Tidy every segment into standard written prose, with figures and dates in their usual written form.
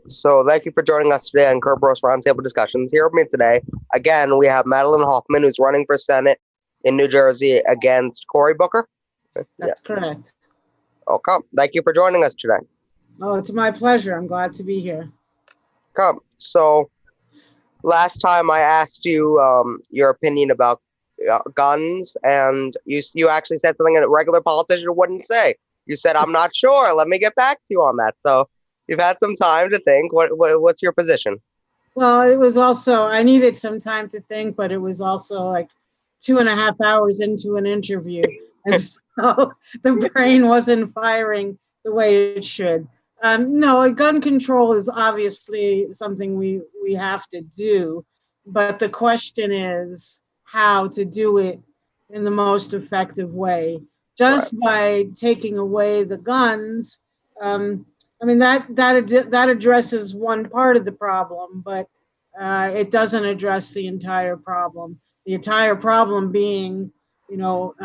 So thank you for joining us today on Kerberos Roundtable Discussions. Here with me today, again, we have Madelyn Hoffman, who's running for Senate in New Jersey against Cory Booker. That's correct. Okay. Thank you for joining us today. Oh, it's my pleasure. I'm glad to be here. Okay. So last time I asked you your opinion about guns, and you actually said something a regular politician wouldn't say. You said, "I'm not sure. Let me get back to you on that." So you've had some time to think. What's your position? Well, it was also, I needed some time to think, but it was also like 2.5 hours into an interview. And so the brain wasn't firing the way it should. No, gun control is obviously something we have to do, but the question is how to do it in the most effective way. Just by taking away the guns, I mean that addresses one part of the problem, but it doesn't address the entire problem. The entire problem being, you know,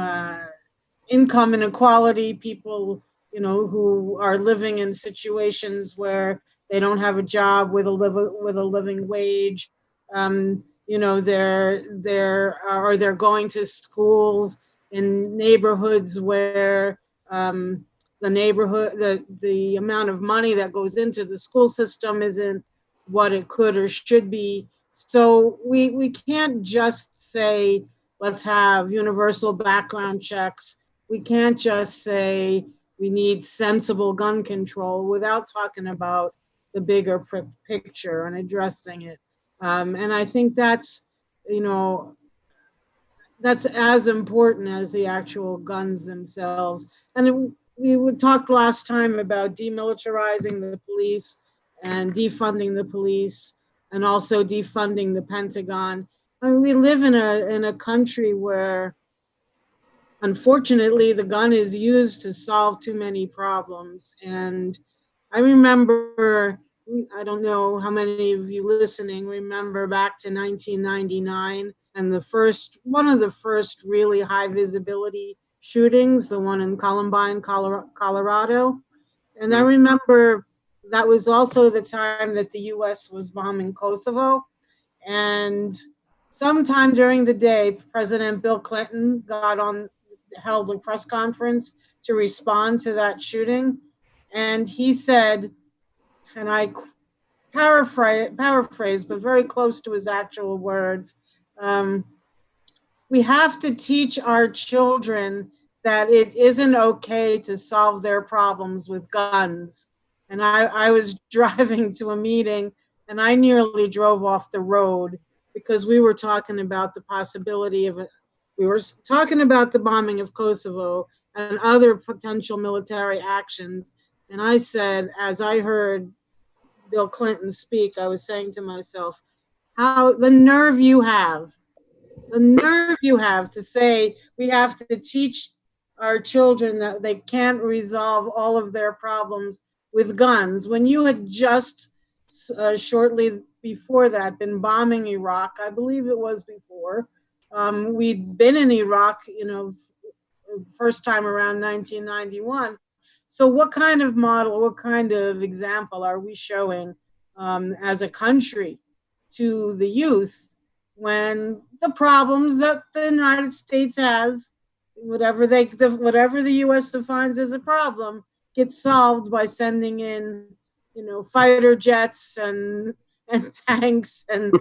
income inequality, people, who are living in situations where they don't have a job with a living wage. They're going to schools in neighborhoods where the amount of money that goes into the school system isn't what it could or should be. So we can't just say, let's have universal background checks. We can't just say we need sensible gun control without talking about the bigger picture and addressing it. And I think that's as important as the actual guns themselves. And we talked last time about demilitarizing the police and defunding the police and also defunding the Pentagon. I mean, we live in a country where, unfortunately, the gun is used to solve too many problems. And I remember, I don't know how many of you listening remember back to 1999 and one of the first really high visibility shootings, the one in Columbine, Colorado. And I remember that was also the time that the US was bombing Kosovo. And sometime during the day, President Bill Clinton held a press conference to respond to that shooting. And he said, and I paraphrase, but very close to his actual words, we have to teach our children that it isn't okay to solve their problems with guns. And I was driving to a meeting and I nearly drove off the road because we were talking about the possibility we were talking about the bombing of Kosovo and other potential military actions. And I said, as I heard Bill Clinton speak, I was saying to myself, how the nerve you have to say we have to teach our children that they can't resolve all of their problems with guns when you had just shortly before that been bombing Iraq. I believe it was before. We'd been in Iraq, first time around 1991. So what kind of model, what kind of example are we showing as a country to the youth when the problems that the United States has, whatever the U.S. defines as a problem, gets solved by sending in, fighter jets and tanks and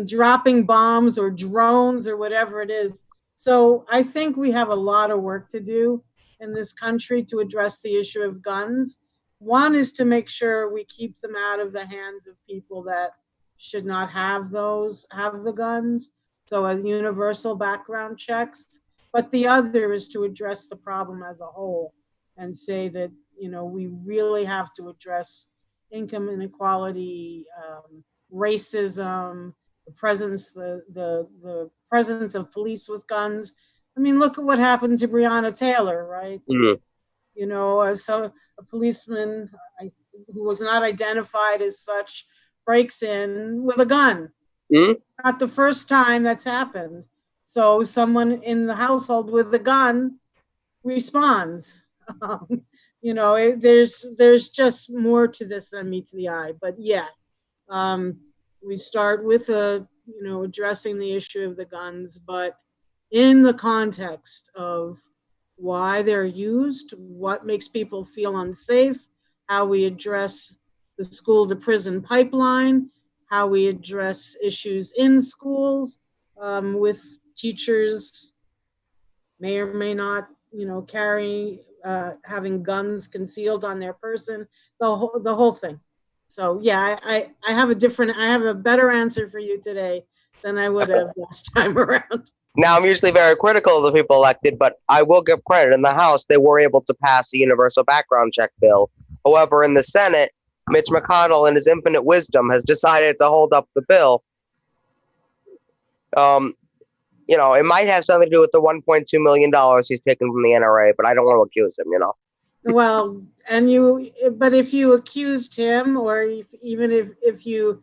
dropping bombs or drones or whatever it is. So I think we have a lot of work to do in this country to address the issue of guns. One is to make sure we keep them out of the hands of people that should not have the guns. So as universal background checks. But the other is to address the problem as a whole and say that, we really have to address income inequality, racism, the presence of police with guns. I mean, look at what happened to Breonna Taylor, right? So a policeman who was not identified as such breaks in with a gun. Not the first time that's happened. So someone in the household with a gun responds. there's just more to this than meets the eye. But yeah, um, we start with addressing the issue of the guns, but in the context of why they're used, what makes people feel unsafe, how we address the school to prison pipeline, how we address issues in schools with teachers may or may not, carry, having guns concealed on their person, the whole thing. So yeah, I have a better answer for you today than I would have last time around. Now, I'm usually very critical of the people elected, but I will give credit. In the House, they were able to pass a universal background check bill. However, in the Senate, Mitch McConnell, in his infinite wisdom, has decided to hold up the bill. Um, it might have something to do with the $1.2 million he's taken from the NRA, but I don't want to accuse him, Well, but if you accused him, or even if you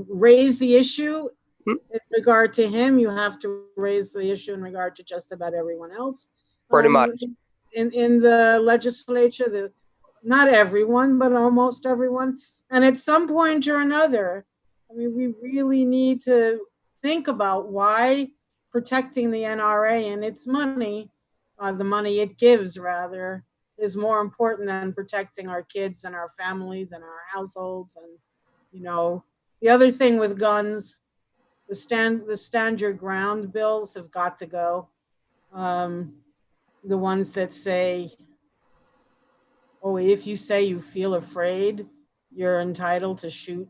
raise the issue in regard to him, you have to raise the issue in regard to just about everyone else. Pretty much. In the legislature, not everyone, but almost everyone. And at some point or another, I mean, we really need to think about why protecting the NRA and its money, the money it gives, rather, is more important than protecting our kids and our families and our households. And, the other thing with guns, the stand your ground bills have got to go. The ones that say, oh, if you say you feel afraid, you're entitled to shoot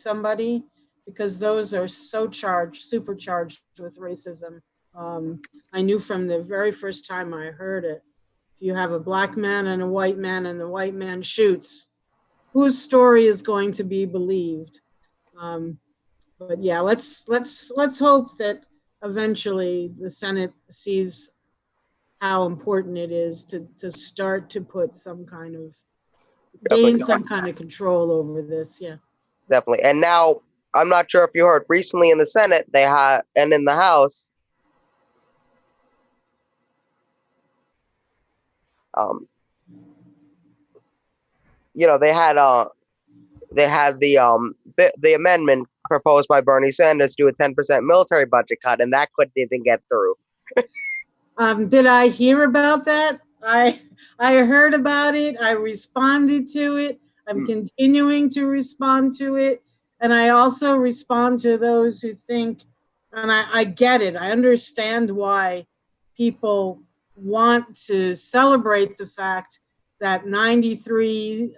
somebody, because those are so supercharged with racism. I knew from the very first time I heard it, if you have a black man and a white man and the white man shoots, whose story is going to be believed? But yeah, let's hope that eventually the Senate sees how important it is to start to put some kind of gain some kind of control over this. Yeah, definitely. And now, I'm not sure if you heard, recently in the Senate they had, and in the House, they had the amendment proposed by Bernie Sanders to a 10% military budget cut, and that couldn't even get through. Did I hear about that? I heard about it. I responded to it. I'm continuing to respond to it. And I also respond to those who think, and I get it. I understand why people want to celebrate the fact that 93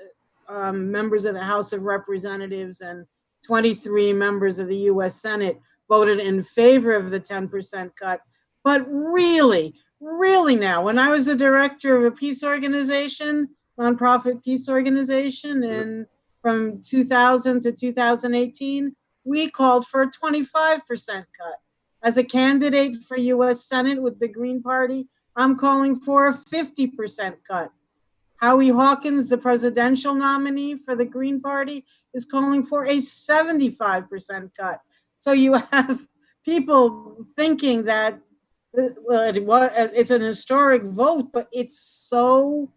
members of the House of Representatives and 23 members of the U.S. Senate voted in favor of the 10% cut. But really now, when I was the director of a peace organization, nonprofit peace organization, and from 2000 to 2018, we called for a 25% cut. As a candidate for U.S. Senate with the Green Party, I'm calling for a 50% cut. Howie Hawkins, the presidential nominee for the Green Party, is calling for a 75% cut. So you have people thinking that, well, it's an historic vote, but it's so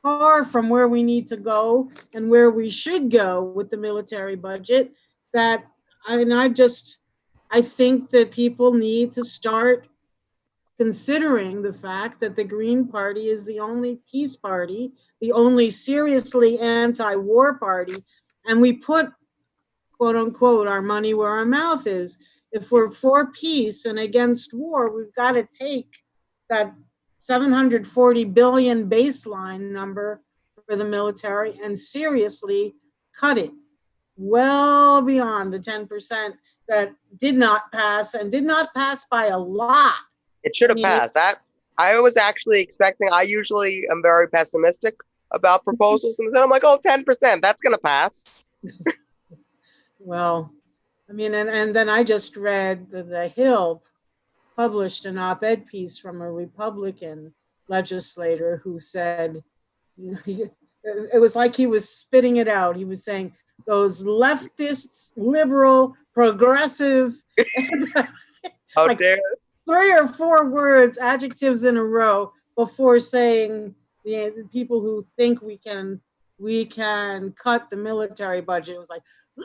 far from where we need to go and where we should go with the military budget that I think that people need to start considering the fact that the Green Party is the only peace party, the only seriously anti-war party, and we put, quote unquote, our money where our mouth is. If we're for peace and against war, we've got to take that 740 billion baseline number for the military and seriously cut it well beyond the 10% that did not pass, and did not pass by a lot. It should have passed. That I was actually expecting. I usually am very pessimistic about proposals, and then I'm like, oh, 10%, that's going to pass. Well, I mean, and then I just read the Hill published an op-ed piece from a Republican legislator who said, it was like he was spitting it out. He was saying, those leftists, liberal, progressive, how dare 3 or 4 words, adjectives in a row, before saying the people who think we can cut the military budget. It was like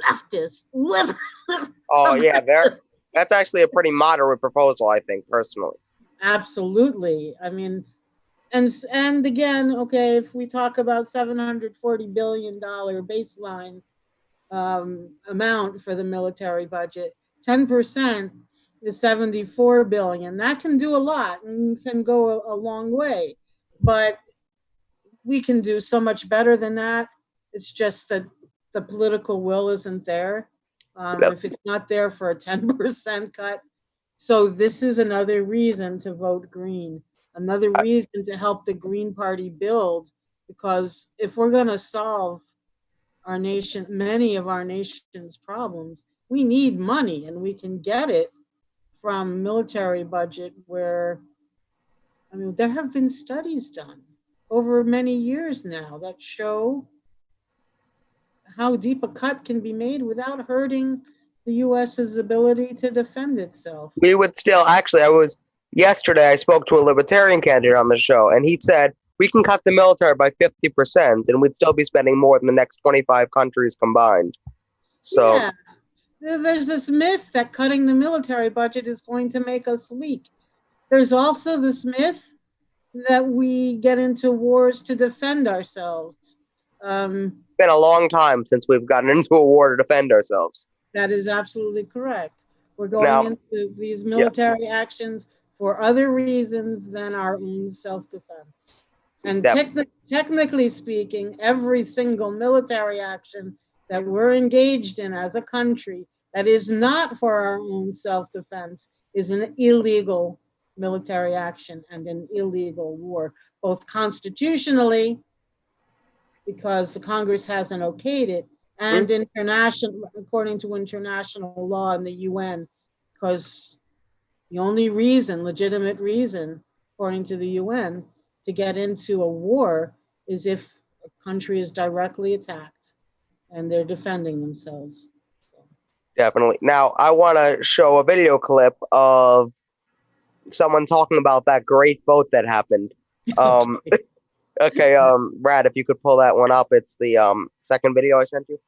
leftist, liberal. Oh yeah, that's actually a pretty moderate proposal, I think, personally. Absolutely. I mean, and again, okay, if we talk about $740 billion baseline amount for the military budget, 10% is 74 billion. That can do a lot and can go a long way, but we can do so much better than that. It's just that the political will isn't there. Yep. If it's not there for a 10% cut. So this is another reason to vote green, another reason to help the Green Party build, because if we're going to solve our nation, many of our nation's problems, we need money, and we can get it from military budget where, I mean, there have been studies done over many years now that show how deep a cut can be made without hurting the U.S.'s ability to defend itself. We would still actually. Yesterday. I spoke to a libertarian candidate on the show, and he said we can cut the military by 50%, and we'd still be spending more than the next 25 countries combined. So yeah, there's this myth that cutting the military budget is going to make us weak. There's also this myth that we get into wars to defend ourselves. It's been a long time since we've gotten into a war to defend ourselves. That is absolutely correct. We're going into these military actions for other reasons than our own self-defense. And technically speaking, every single military action that we're engaged in as a country that is not for our own self-defense is an illegal military action and an illegal war, both constitutionally, because the Congress hasn't okayed it, and international, according to international law in the UN, because the only reason, legitimate reason, according to the UN, to get into a war is if a country is directly attacked and they're defending themselves. So. Definitely. Now, I want to show a video clip of someone talking about that great vote that happened. Okay, Brad, if you could pull that one up, it's the second video I sent you.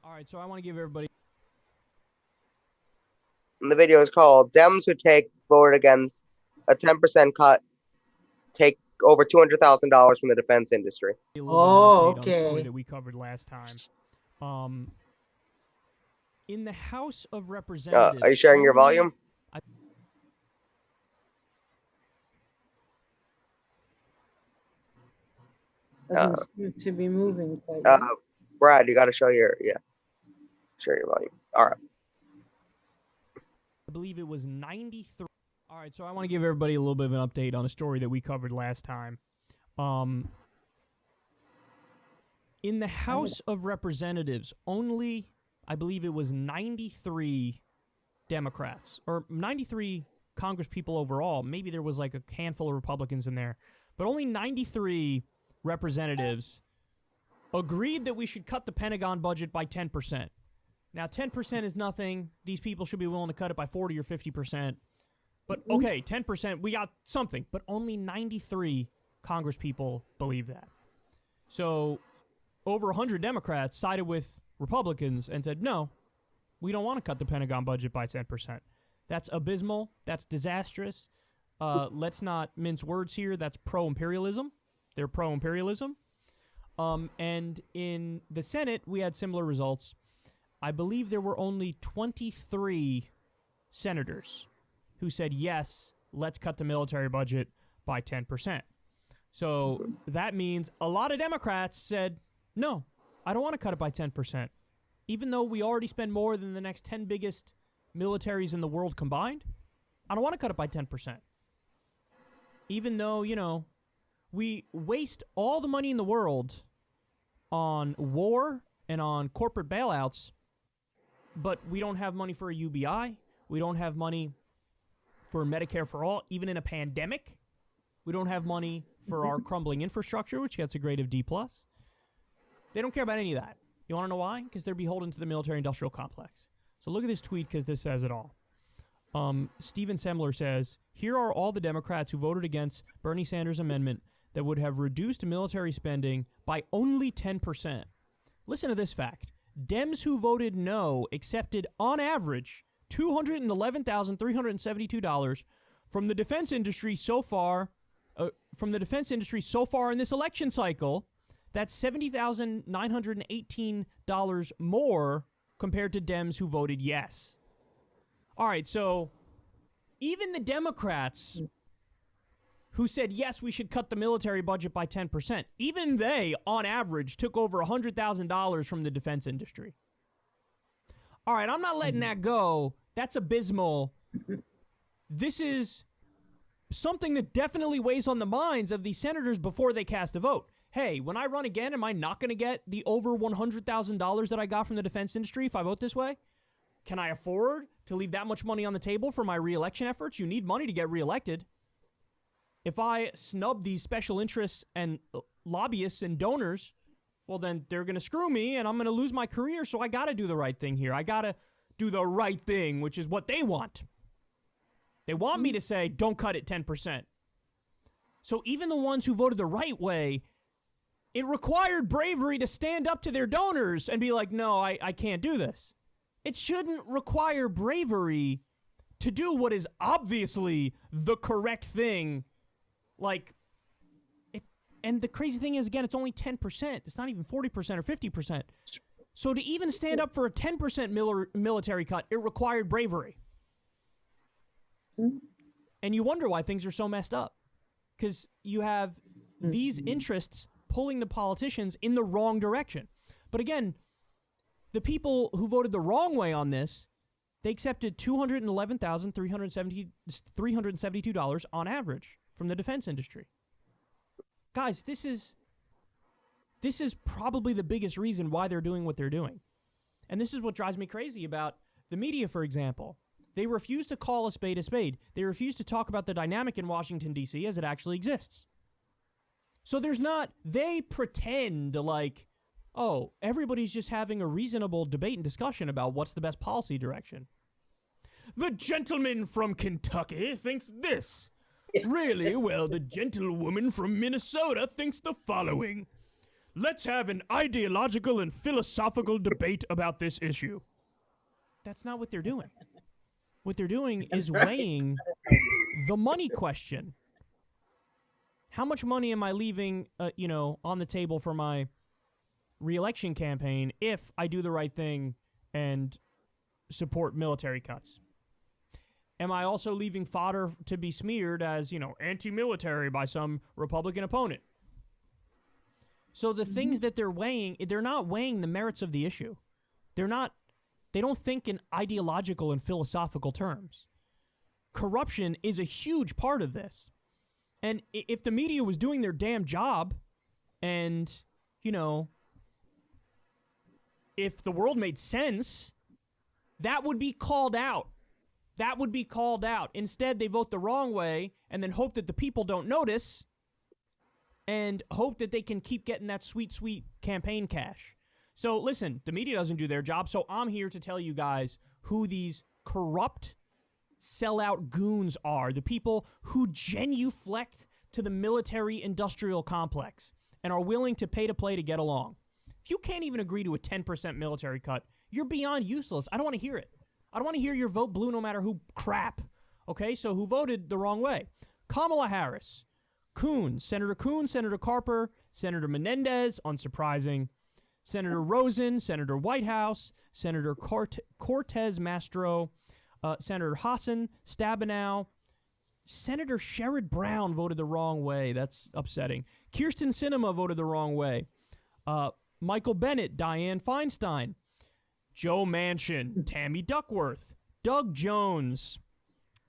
All right, so I want to give everybody. And the video is called "Dems Who Take Voted Against a 10% Cut Take Over $200,000 from the Defense Industry." Oh, okay. On the story that we covered last time. In the House of Representatives. Are you sharing your volume? Doesn't seem to be moving quite yet. Brad, you got to show your volume. All right. I believe it was 93. All right, so I want to give everybody a little bit of an update on a story that we covered last time. In the House of Representatives, only, I believe it was 93 Democrats, or 93 Congress people overall. Maybe there was like a handful of Republicans in there, but only 93 representatives agreed that we should cut the Pentagon budget by 10%. Now, 10% is nothing. These people should be willing to cut it by 40 or 50%. But, okay, 10%, we got something. But only 93 Congress people believe that. So, over 100 Democrats sided with Republicans and said, no, we don't want to cut the Pentagon budget by 10%. That's abysmal. That's disastrous. Let's not mince words here. That's pro-imperialism. They're pro-imperialism. And in the Senate, we had similar results. I believe there were only 23 senators who said, yes, let's cut the military budget by 10%. So that means a lot of Democrats said, no, I don't want to cut it by 10%. Even though we already spend more than the next 10 biggest militaries in the world combined, I don't want to cut it by 10%. Even though, you know, we waste all the money in the world on war and on corporate bailouts, but we don't have money for a UBI. We don't have money for Medicare for all, even in a pandemic. We don't have money for our crumbling infrastructure, which gets a grade of D+. They don't care about any of that. You want to know why? Because they're beholden to the military-industrial complex. So look at this tweet, because this says it all. Steven Semler says, here are all the Democrats who voted against Bernie Sanders' amendment that would have reduced military spending by only 10%. Listen to this fact. Dems who voted no accepted, on average, $211,372 from the defense industry so far. In this election cycle. That's $70,918 more compared to Dems who voted yes. All right, so even the Democrats who said, yes, we should cut the military budget by 10%, even they, on average, took over $100,000 from the defense industry. All right, I'm not letting that go. That's abysmal. This is something that definitely weighs on the minds of these senators before they cast a vote. Hey, when I run again, am I not going to get the over $100,000 that I got from the defense industry if I vote this way? Can I afford to leave that much money on the table for my re-election efforts? You need money to get reelected. If I snub these special interests and lobbyists and donors, well, then they're going to screw me and I'm going to lose my career, so I got to do the right thing here. I got to do the right thing, which is what they want. They want me to say, don't cut it 10%. So even the ones who voted the right way, it required bravery to stand up to their donors and be like, no, I can't do this. It shouldn't require bravery to do what is obviously the correct thing. And the crazy thing is, again, it's only 10%. It's not even 40% or 50%. So to even stand up for a 10% military cut, it required bravery. And you wonder why things are so messed up. Because you have these interests pulling the politicians in the wrong direction. But again, the people who voted the wrong way on this, they accepted $211,372 on average from the defense industry. Guys, this is probably the biggest reason why they're doing what they're doing. And this is what drives me crazy about the media, for example. They refuse to call a spade a spade. They refuse to talk about the dynamic in Washington, D.C. as it actually exists. So they pretend like, oh, everybody's just having a reasonable debate and discussion about what's the best policy direction. The gentleman from Kentucky thinks this. Really? Well, the gentlewoman from Minnesota thinks the following. Let's have an ideological and philosophical debate about this issue. That's not what they're doing. What they're doing is weighing the money question. How much money am I leaving, on the table for my re-election campaign if I do the right thing and support military cuts? Am I also leaving fodder to be smeared as, anti-military by some Republican opponent? So the things that they're weighing, they're not weighing the merits of the issue. They don't think in ideological and philosophical terms. Corruption is a huge part of this. And if the media was doing their damn job and, if the world made sense, that would be called out. That would be called out. Instead, they vote the wrong way and then hope that the people don't notice and hope that they can keep getting that sweet, sweet campaign cash. So listen, the media doesn't do their job, so I'm here to tell you guys who these corrupt sellout goons are. The people who genuflect to the military-industrial complex and are willing to pay to play to get along. If you can't even agree to a 10% military cut, you're beyond useless. I don't want to hear it. I don't want to hear your vote blue no matter who crap. Okay, so who voted the wrong way? Kamala Harris, Senator Coons, Senator Carper, Senator Menendez, unsurprising, Senator Rosen, Senator Whitehouse, Senator Cortez Mastro, Senator Hassan, Stabenow, Senator Sherrod Brown voted the wrong way. That's upsetting. Kyrsten Sinema voted the wrong way. Michael Bennet, Dianne Feinstein, Joe Manchin, Tammy Duckworth, Doug Jones,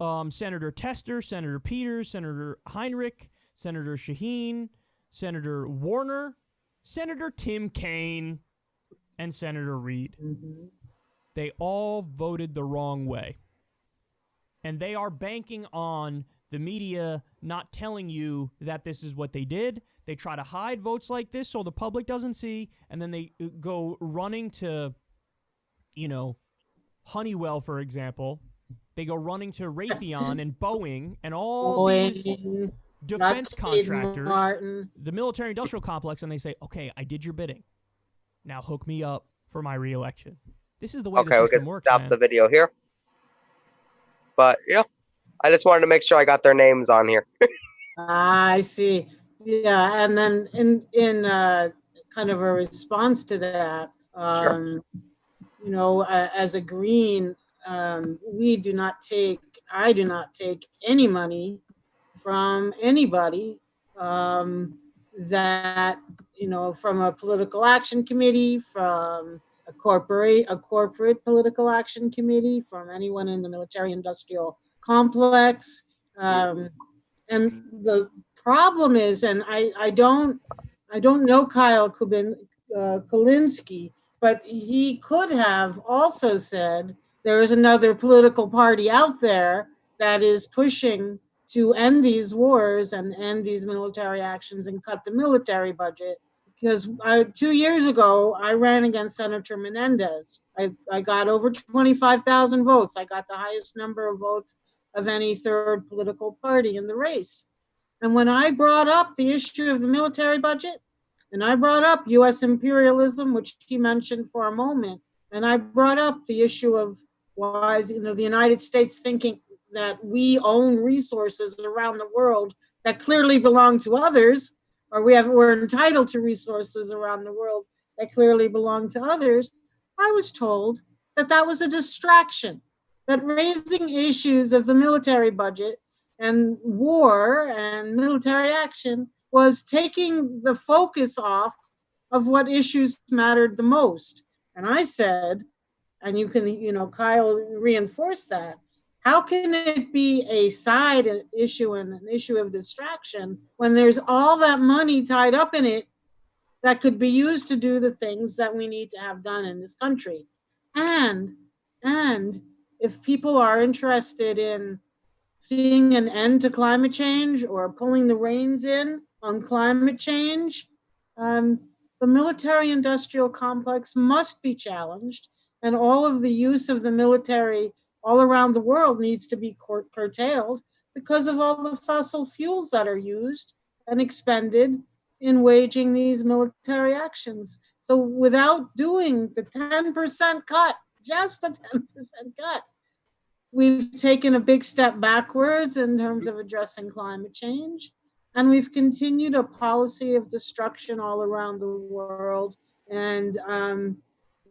Senator Tester, Senator Peters, Senator Heinrich, Senator Shaheen, Senator Warner, Senator Tim Kaine, and Senator Reid. They all voted the wrong way. And they are banking on the media not telling you that this is what they did. They try to hide votes like this so the public doesn't see, and then they go running to, Honeywell, for example, They go running to Raytheon and Boeing and all these Boeing, defense Lockheed contractors, Martin. the military industrial complex, and they say, okay, I did your bidding. Now hook me up for my reelection. This is the way Okay, the we system can works, stop man. the video here. But yeah, I just wanted to make sure I got their names on here. I see. Yeah, and then in kind of a response to that, Sure. you know, as a Green, we do not take, I do not take any money from anybody that, you know, from a political action committee, from a corporate political action committee, from anyone in the military industrial complex. And the problem is, and I don't know Kyle Kulinski, but he could have also said there is another political party out there that is pushing to end these wars and end these military actions and cut the military budget. Because 2 years ago, I ran against Senator Menendez. I got over 25,000 votes. I got the highest number of votes of any third political party in the race. And when I brought up the issue of the military budget, and I brought up US imperialism, which he mentioned for a moment, and I brought up the issue of why, you know, the United States thinking that we own resources around the world that clearly belong to others, or we're entitled to resources around the world that clearly belong to others. I was told that that was a distraction, that raising issues of the military budget and war and military action was taking the focus off of what issues mattered the most. And I said, and you can, you know, Kyle reinforced that. How can it be a side issue and an issue of distraction when there's all that money tied up in it that could be used to do the things that we need to have done in this country? And and if people are interested in seeing an end to climate change or pulling the reins in on climate change, um, the military industrial complex must be challenged, and all of the use of the military all around the world needs to be curtailed because of all the fossil fuels that are used and expended in waging these military actions. So without doing the 10% cut, just the 10% cut, we've taken a big step backwards in terms of addressing climate change. And we've continued a policy of destruction all around the world. And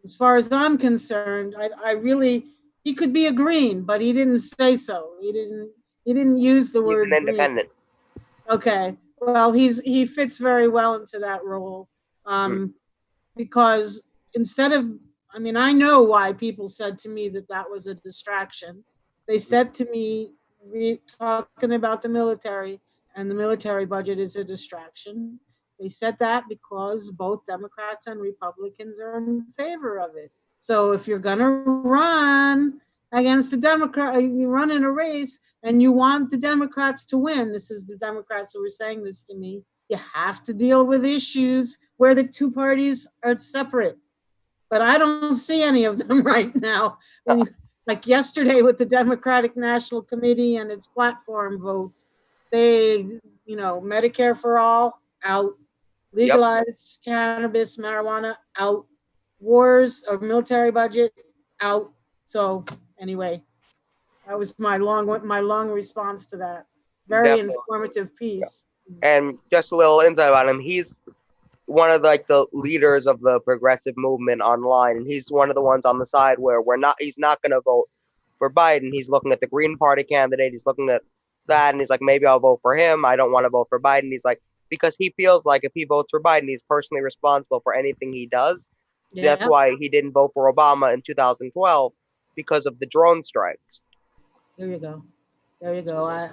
as far as I'm concerned, I really, he could be a Green, but he didn't say so. He didn't use the He's word an Green. independent. Okay. Well, he fits very well into that role. Because instead of, I mean, I know why people said to me that that was a distraction. They said to me, talking about the military, and the military budget is a distraction. They said that because both Democrats and Republicans are in favor of it. So if you're going to run against the Democrat, you run in a race and you want the Democrats to win, this is the Democrats who were saying this to me, you have to deal with issues where the two parties are separate. But I don't see any of them right now. When you, like yesterday with the Democratic National Committee and its platform votes, they, you know, Medicare for all, out. Legalized cannabis, marijuana, out. Wars or military budget, out. So anyway, that was my long response to that. Very Definitely. informative piece. And just a little insight about him. He's one of the leaders of the progressive movement online, and he's one of the ones on the side where he's not going to vote for Biden. He's looking at the Green Party candidate. He's looking at that, and he's like, maybe I'll vote for him. I don't want to vote for Biden. He's like, because he feels like if he votes for Biden, he's personally responsible for anything he does. Yeah. That's why he didn't vote for Obama in 2012 because of the drone strikes. There you go. There you go.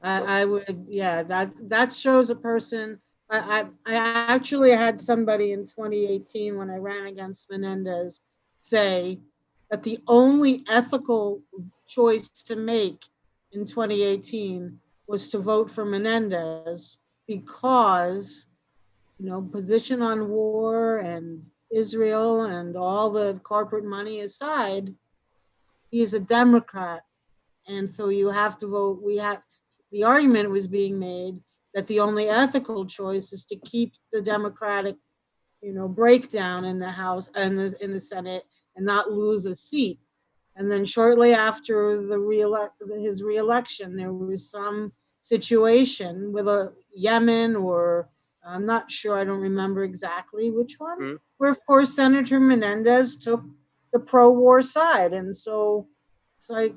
I would, yeah, that shows a person. I actually had somebody in 2018 when I ran against Menendez say that the only ethical choice to make in 2018 was to vote for Menendez because, you know, position on war and Israel and all the corporate money aside, he's a Democrat. And so you have to vote. The argument was being made that the only ethical choice is to keep the Democratic, breakdown in the House and in the Senate and not lose a seat. And then shortly after his reelection, there was some situation with a Yemen, or I'm not sure, I don't remember exactly which one, Mm. where of course Senator Menendez took the pro-war side. And so it's like,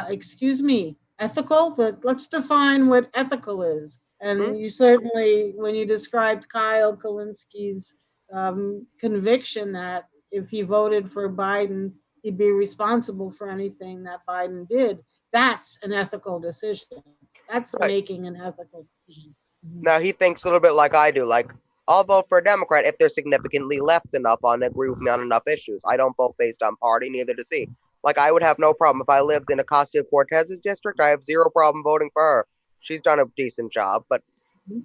excuse me, ethical? Let's define what ethical is. Mm. And you certainly, when you described Kyle Kalinski's conviction that if he voted for Biden, he'd be responsible for anything that Biden did. That's an ethical decision. That's Right. making an ethical decision. Now he thinks a little bit like I do. Like, I'll vote for a Democrat if they're significantly left enough and agree with me on enough issues. I don't vote based on party, neither does he. Like, I would have no problem if I lived in Ocasio-Cortez's district. I have zero problem voting for her. She's done a decent job. But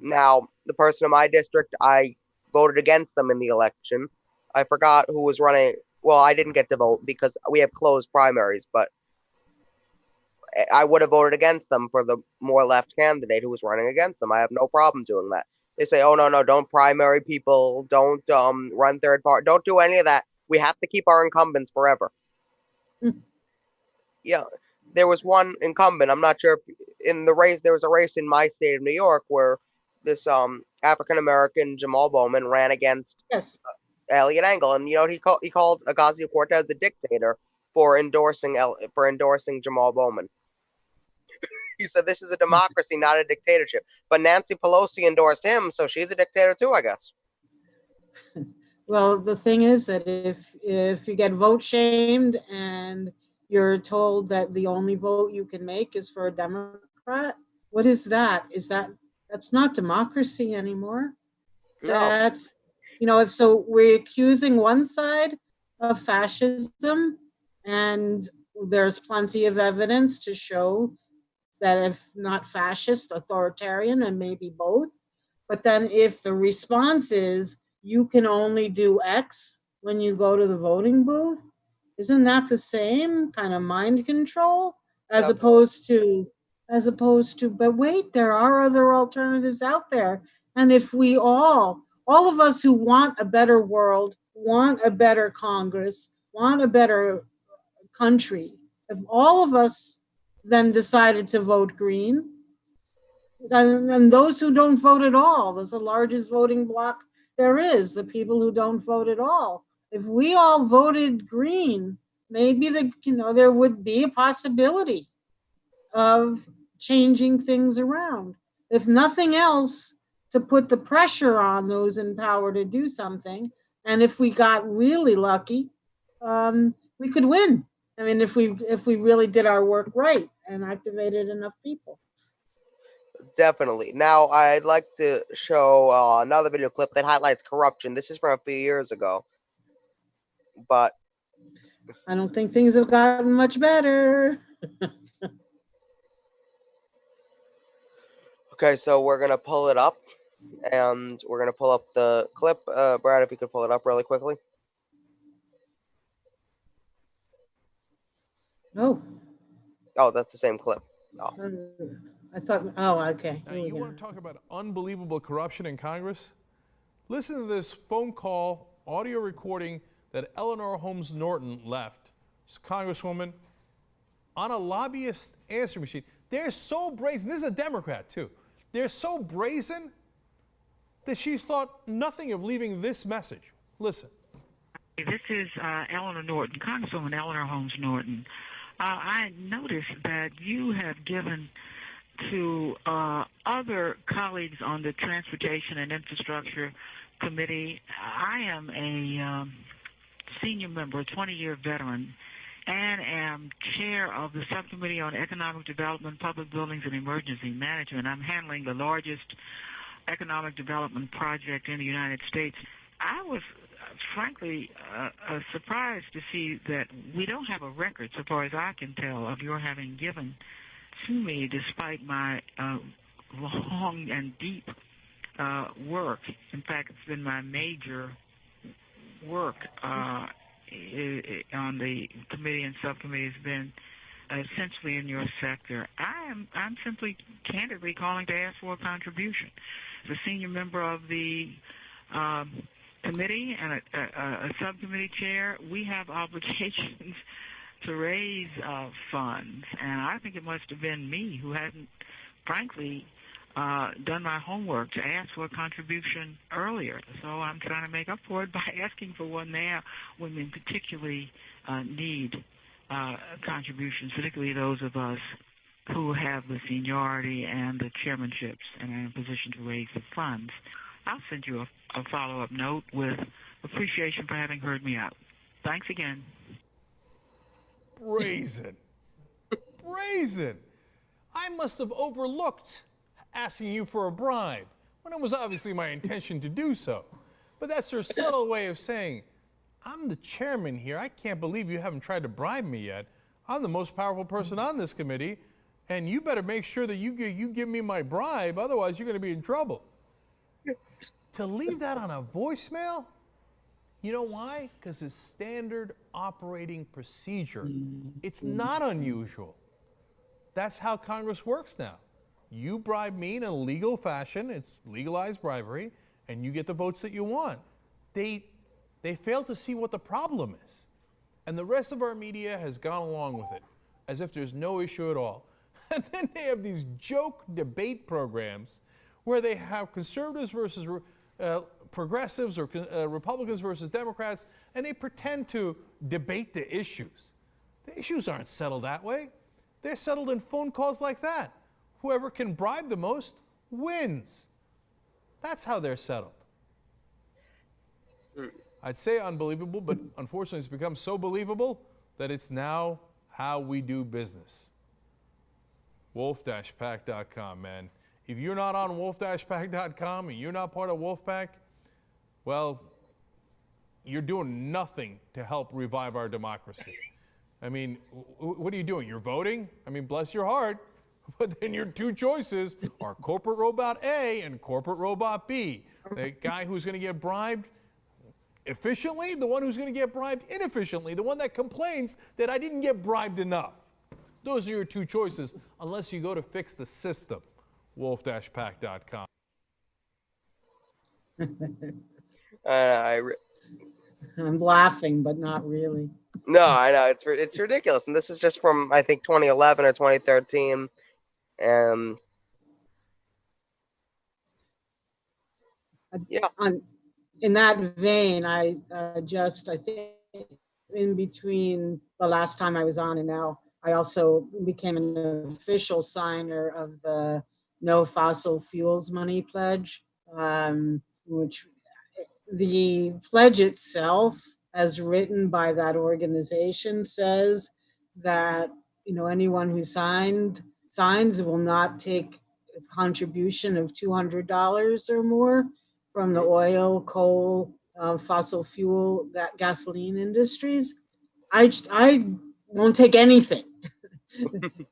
now, the person in my district, I voted against them in the election. I forgot who was running. Well, I didn't get to vote because we have closed primaries, but I would have voted against them for the more left candidate who was running against them. I have no problem doing that. They say, "Oh no, don't primary people, don't run third party, don't do any of that. We have to keep our incumbents forever." Yeah, there was one incumbent. I'm not sure if in the race there was a race in my state of New York where this African American Jamal Bowman ran against Yes. Elliot Engel, and he called Ocasio Cortez a dictator for endorsing Jamal Bowman. He said this is a democracy, not a dictatorship. But Nancy Pelosi endorsed him, so she's a dictator too, I guess. Well, the thing is that if you get vote shamed and you're told that the only vote you can make is for a Democrat, what is that? That's not democracy anymore? No, That's, if so, we're accusing one side of fascism, and there's plenty of evidence to show that if not fascist, authoritarian, and maybe both. But then if the response is you can only do X when you go to the voting booth, isn't that the same kind of mind control as definitely. opposed to, but wait, there are other alternatives out there. And if we all of us who want a better world, want a better Congress, want a better country, if all of us then decided to vote green, and those who don't vote at all, there's the largest voting bloc there is, the people who don't vote at all. If we all voted green, maybe there would be a possibility of changing things around. If nothing else, to put the pressure on those in power to do something. And if we got really lucky, we could win. I mean, if we really did our work right and activated enough people. Definitely. Now, I'd like to show another video clip that highlights corruption. This is from a few years ago. But, I don't think things have gotten much better. okay, so we're going to pull it up. And we're going to pull up the clip. Brad, if you could pull it up really quickly. Oh, Oh, that's the same clip. Oh. I thought, oh, okay. Now, you want to talk about unbelievable corruption in Congress? Listen to this phone call, audio recording that Eleanor Holmes Norton left, Congresswoman, on a lobbyist answering machine. They're so brazen. This is a Democrat, too. They're so brazen that she thought nothing of leaving this message. Listen. This is Eleanor Norton, Congresswoman Eleanor Holmes Norton. I noticed that you have given to other colleagues on the Transportation and Infrastructure Committee. I am a senior member, a 20-year veteran, and am chair of the Subcommittee on Economic Development, Public Buildings, and Emergency Management. I'm handling the largest economic development project in the United States. I was frankly surprised to see that we don't have a record, so far as I can tell, of your having given to me despite my long and deep work. In fact, it's been my major work on the committee and subcommittee has been essentially in your sector. I'm simply candidly calling to ask for a contribution. As a senior member of the committee and a subcommittee chair, we have obligations to raise funds, and I think it must have been me who hadn't, frankly, done my homework to ask for a contribution earlier. So I'm trying to make up for it by asking for one now. Women particularly need contributions, particularly those of us who have the seniority and the chairmanships and are in a position to raise the funds. I'll send you a follow-up note with appreciation for having heard me out. Thanks again. Brazen. Brazen. I must have overlooked asking you for a bribe when it was obviously my intention to do so. But that's her subtle way of saying, I'm the chairman here. I can't believe you haven't tried to bribe me yet. I'm the most powerful person on this committee, and you better make sure that you give me my bribe, otherwise you're going to be in trouble. To leave that on a voicemail? You know why? Because it's standard operating procedure. It's not unusual. That's how Congress works now. You bribe me in a legal fashion, it's legalized bribery, and you get the votes that you want. They fail to see what the problem is. And the rest of our media has gone along with it, as if there's no issue at all. And then they have these joke debate programs where they have conservatives versus progressives, or Republicans versus Democrats, and they pretend to debate the issues. The issues aren't settled that way. They're settled in phone calls like that. Whoever can bribe the most wins. That's how they're settled. I'd say unbelievable, but unfortunately it's become so believable that it's now how we do business. Wolf-Pack.com, man. If you're not on Wolf-Pack.com and you're not part of Wolfpack, well, you're doing nothing to help revive our democracy. I mean, what are you doing? You're voting? I mean, bless your heart. But then your two choices are corporate robot A and corporate robot B. The guy who's going to get bribed efficiently, the one who's going to get bribed inefficiently, the one that complains that I didn't get bribed enough. Those are your two choices, unless you go to fix the system. Wolf-Pack.com. I'm laughing, but not really. No, I know it's ridiculous, and this is just from I think 2011 or 2013, and yeah. In that vein, I think in between the last time I was on and now, I also became an official signer of the No Fossil Fuels Money Pledge, which the pledge itself, as written by that organization, says that anyone who signs will not take a contribution of $200 or more from the oil, coal, fossil fuel, gasoline industries. I won't take anything.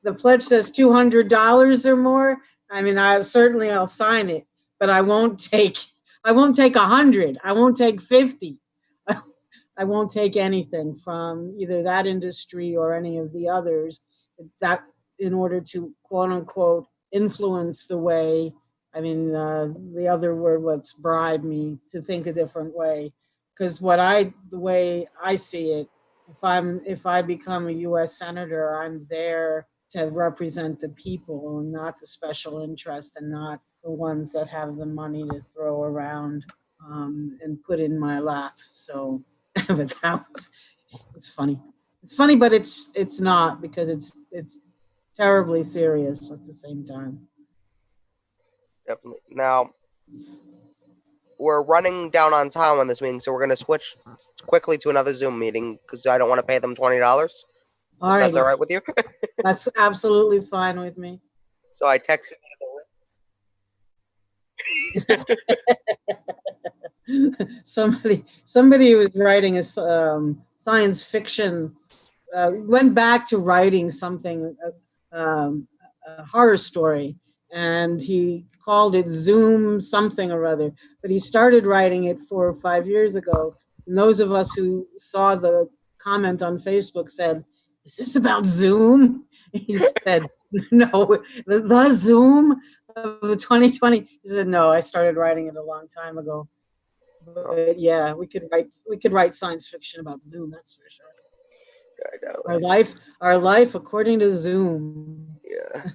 The pledge says $200 or more. I mean, I'll sign it, but I won't take 100. I won't take 50. I won't take anything from either that industry or any of the others, that in order to quote unquote influence the way, the other word was bribe me to think a different way. Because the way I see it, if I become a U.S. Senator, I'm there to represent the people and not the special interest, and not the ones that have the money to throw around and put in my lap. So, but it's funny. It's funny, but it's not, because it's terribly serious at the same time. Definitely. Now, we're running down on time on this meeting, so we're going to switch quickly to another Zoom meeting because I don't want to pay them $20. All right. That's all right with you? That's absolutely fine with me. So I texted somebody was writing a science fiction, went back to writing something, a horror story, and he called it Zoom something or other, but he started writing it 4 or 5 years ago. And those of us who saw the comment on Facebook said, "Is this about Zoom?" He said, no, the Zoom of 2020. He said, no, I started writing it a long time ago. But yeah, we could write science fiction about Zoom, that's for sure. Our life according to Zoom. Yeah.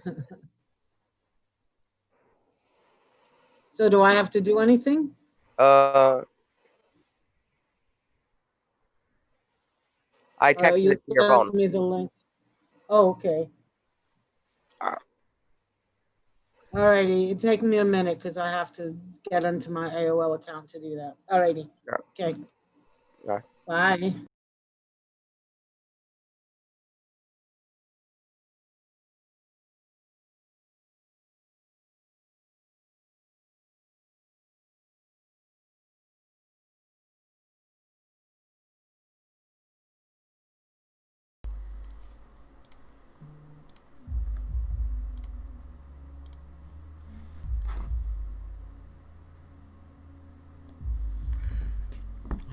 So do I have to do anything? I texted You it to your sent phone. me the link. Oh, okay. Alrighty, it take me a minute because I have to get into my AOL account to do that. Alrighty. Okay. Yeah. Bye.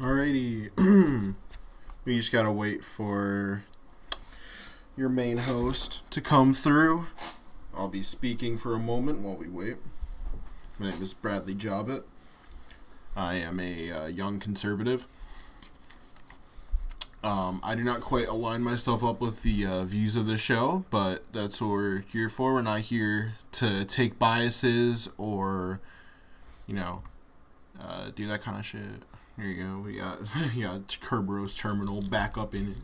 Alrighty. We just gotta wait for your main host to come through. I'll be speaking for a moment while we wait. My name is Bradley Jobbett. I am a young conservative. I do not quite align myself up with the views of the show, but that's what we're here for. We're not here to take biases or, do that kind of shit. Here you go. We got Kerberos Terminal back up in it.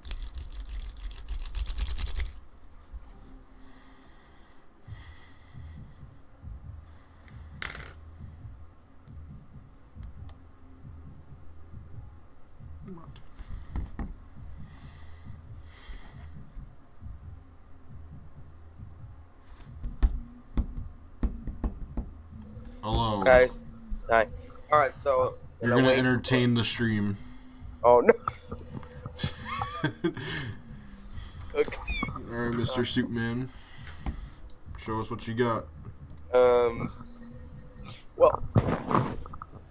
Hello. Guys. Hi. All right. So You're gonna entertain the stream. Oh no. Okay. All right, Mr. Suitman. Show us what you got. Well,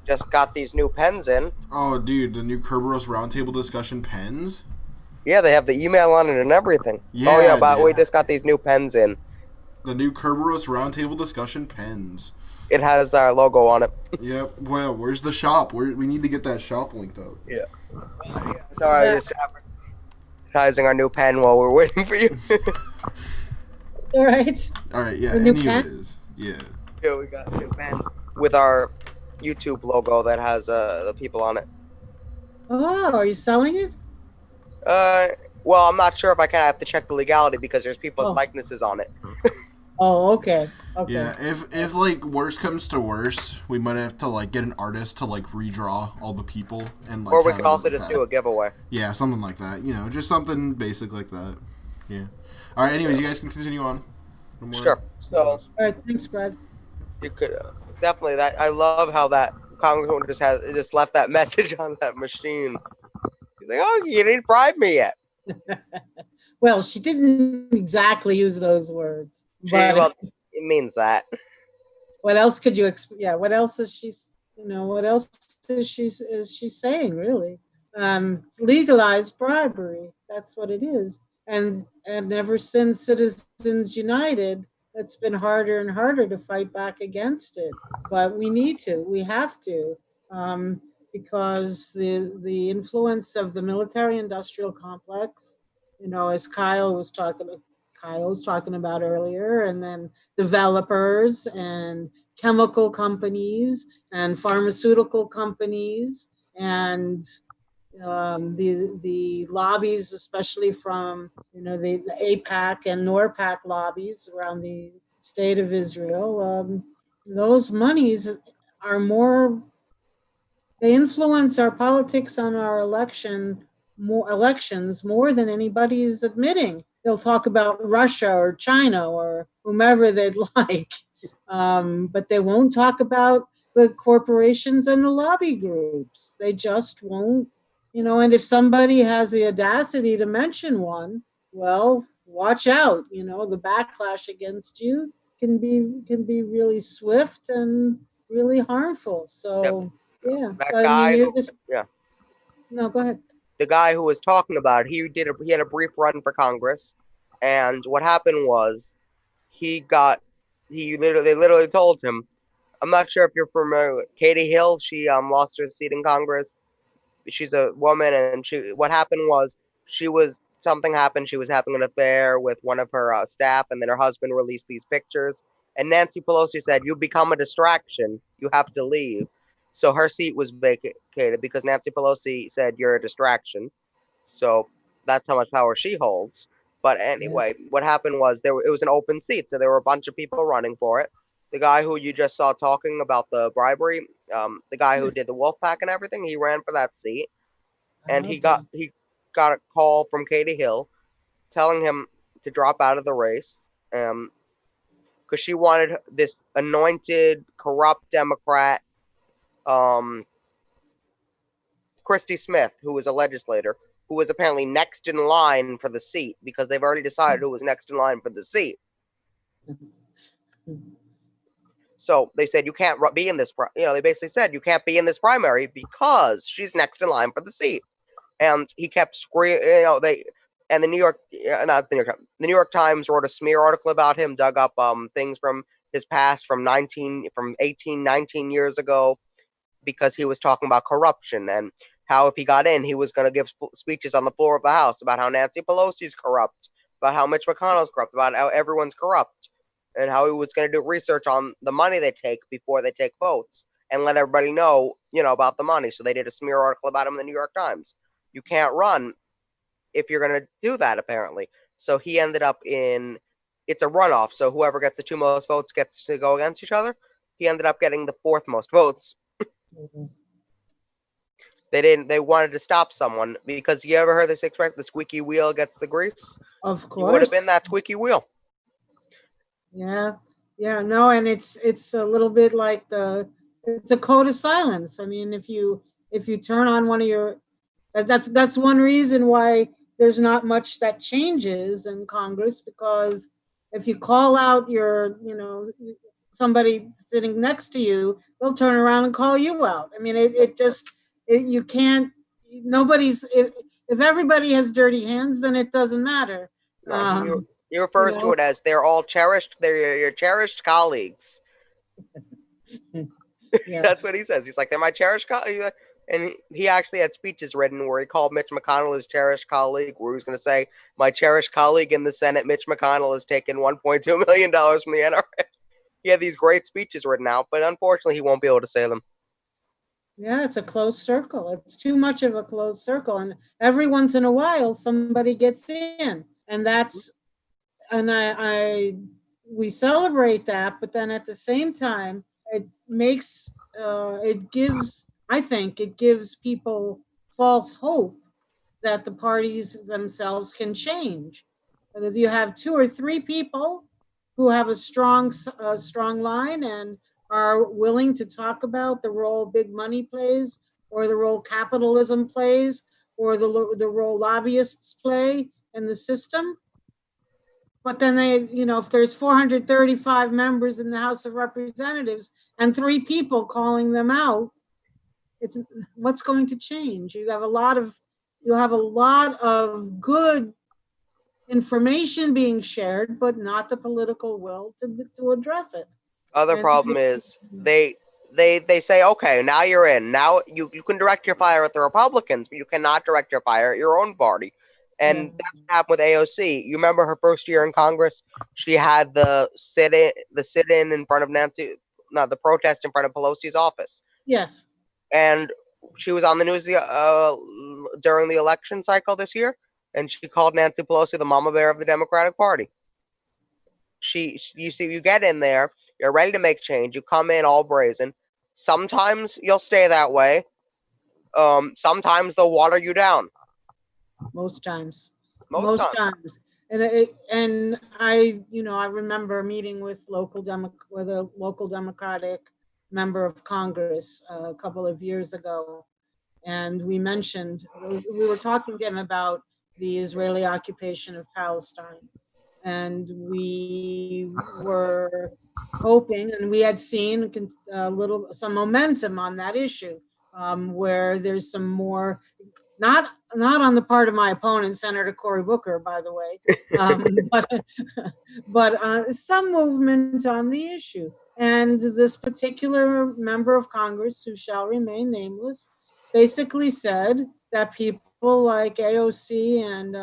just got these new pens in. Oh, dude, the new Kerberos Roundtable Discussion pens? Yeah, they have the email on it and everything. Yeah, oh yeah, but dude. we just got these new pens in. The new Kerberos Roundtable Discussion pens. It has our logo on it. Yep. Well, where's the shop? We need to get that shop linked up. Yeah. Sorry, just advertising our new pen while we're waiting for you. All right. All right. Yeah. The new Anyways. pen? Yeah. Yeah, we got a new pen with our YouTube logo that has the people on it. Oh, are you selling it? Well, I'm not sure if I can. I have to check the legality because there's people's likenesses on it. Oh, okay. Okay. Yeah, if like worse comes to worse, we might have to like get an artist to like redraw all the people and like. Or we could also just do a giveaway. Yeah, something like that. Just something basic like that. Yeah. All right. Anyways, you guys can continue on. No more. Sure. So. All right. Thanks, Brad. You could definitely. That I love how that congresswoman just left that message on that machine. He's like, "Oh, you didn't bribe me yet." Well, she didn't exactly use those words, but well, it means that. What else could you? What else is she? What else is she saying? Really, legalized bribery. That's what it is. And ever since Citizens United, it's been harder and harder to fight back against it. But we have to, because the influence of the military-industrial complex, as Kyle was talking about earlier, and then developers and chemical companies and pharmaceutical companies and the lobbies, especially from the AIPAC and NORPAC lobbies around the state of Israel. Those monies are they influence our politics on our elections more than anybody is admitting. They'll talk about Russia or China or whomever they'd like, but they won't talk about the corporations and the lobby groups. They just won't. And if somebody has the audacity to mention one, well, watch out. The backlash against you can be really swift and really harmful. So, yeah. That but, guy. Yeah. No, go ahead. The guy who was talking about it, he had a brief run for Congress, And what happened was they literally told him, I'm not sure if you're familiar with Katie Hill. She lost her seat in Congress. She's a woman, and what happened was something happened. She was having an affair with one of her staff, and then her husband released these pictures. And Nancy Pelosi said, "You become a distraction. You have to leave." So her seat was vacated because Nancy Pelosi said, "You're a distraction." So that's how much power she holds. But anyway, what happened was it was an open seat, so there were a bunch of people running for it. The guy who you just saw talking about the bribery, the guy who did the wolf pack and everything, he ran for that seat, and he got a call from Katie Hill telling him to drop out of the race, because she wanted this anointed corrupt Democrat, um, Christy Smith, who was a legislator, who was apparently next in line for the seat because they've already decided who was next in line for the seat. So they said you can't be in this. They basically said you can't be in this primary because she's next in line for the seat. And he kept screaming. And the New York, not the New York, the New York Times wrote a smear article about him, dug up things from his past from 18, 19 years ago, because he was talking about corruption and how if he got in, he was going to give speeches on the floor of the House about how Nancy Pelosi's corrupt, about how Mitch McConnell's corrupt, about how everyone's corrupt, and how he was going to do research on the money they take before they take votes and let everybody know, about the money. So they did a smear article about him in the New York Times. You can't run if you're going to do that, apparently. So he ended up it's a runoff. So whoever gets the two most votes gets to go against each other. He ended up getting the fourth most votes. Mm-hmm. They wanted to stop someone because you ever heard this expression, the squeaky wheel gets the grease? Of course. You would have been that squeaky wheel. Yeah. No, and it's a little bit like it's a code of silence. I mean, if you turn on one of your, that's one reason why there's not much that changes in Congress, because if you call out your, somebody sitting next to you, they'll turn around and call you out. I mean, you can't, if everybody has dirty hands, then it doesn't matter. No, he refers to it as they're all cherished, they're your cherished colleagues. Yes. That's what he says. He's like, they're my cherished colleagues. And he actually had speeches written where he called Mitch McConnell his cherished colleague, where he was going to say, my cherished colleague in the Senate, Mitch McConnell, has taken $1.2 million from the NRA. He had these great speeches written out, but unfortunately he won't be able to say them. Yeah, it's a closed circle. It's too much of a closed circle. And every once in a while, somebody gets in. And we celebrate that, but then at the same time, I think it gives people false hope that the parties themselves can change, because you have 2 or 3 people who have a strong line and are willing to talk about the role big money plays, or the role capitalism plays, or the role lobbyists play in the system. But then if there's 435 members in the House of Representatives and 3 people calling them out, what's going to change? You have a lot of good information being shared, but not the political will to address it. Other problem is they say, okay, now you're in. Now you can direct your fire at the Republicans, but you cannot direct your fire at your own party. And that's what happened with AOC. You remember her first year in Congress? She had the sit-in in front of the protest in front of Pelosi's office. Yes. And she was on the news during the election cycle this year, and she called Nancy Pelosi the mama bear of the Democratic Party. You get in there, you're ready to make change, you come in all brazen. Sometimes you'll stay that way. Sometimes they'll water you down. Most times. And I remember meeting with a local Democratic member of Congress a couple of years ago, and we were talking to him about the Israeli occupation of Palestine, and we were hoping, and we had seen some momentum on that issue, where there's some more not on the part of my opponent, Senator Cory Booker, by the way, but some movement on the issue. And this particular member of Congress, who shall remain nameless, basically said that people like AOC and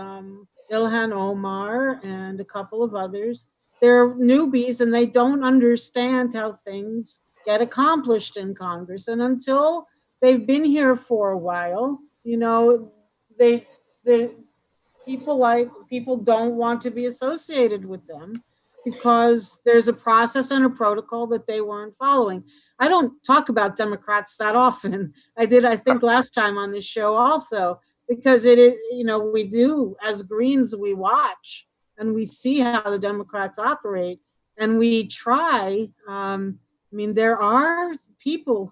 Ilhan Omar and a couple of others, they're newbies and they don't understand how things get accomplished in Congress. And until they've been here for a while, they people don't want to be associated with them because there's a process and a protocol that they weren't following. I don't talk about Democrats that often. I did, I think, last time on this show also, because it is, we do, as Greens, we watch and we see how the Democrats operate and we try. There are people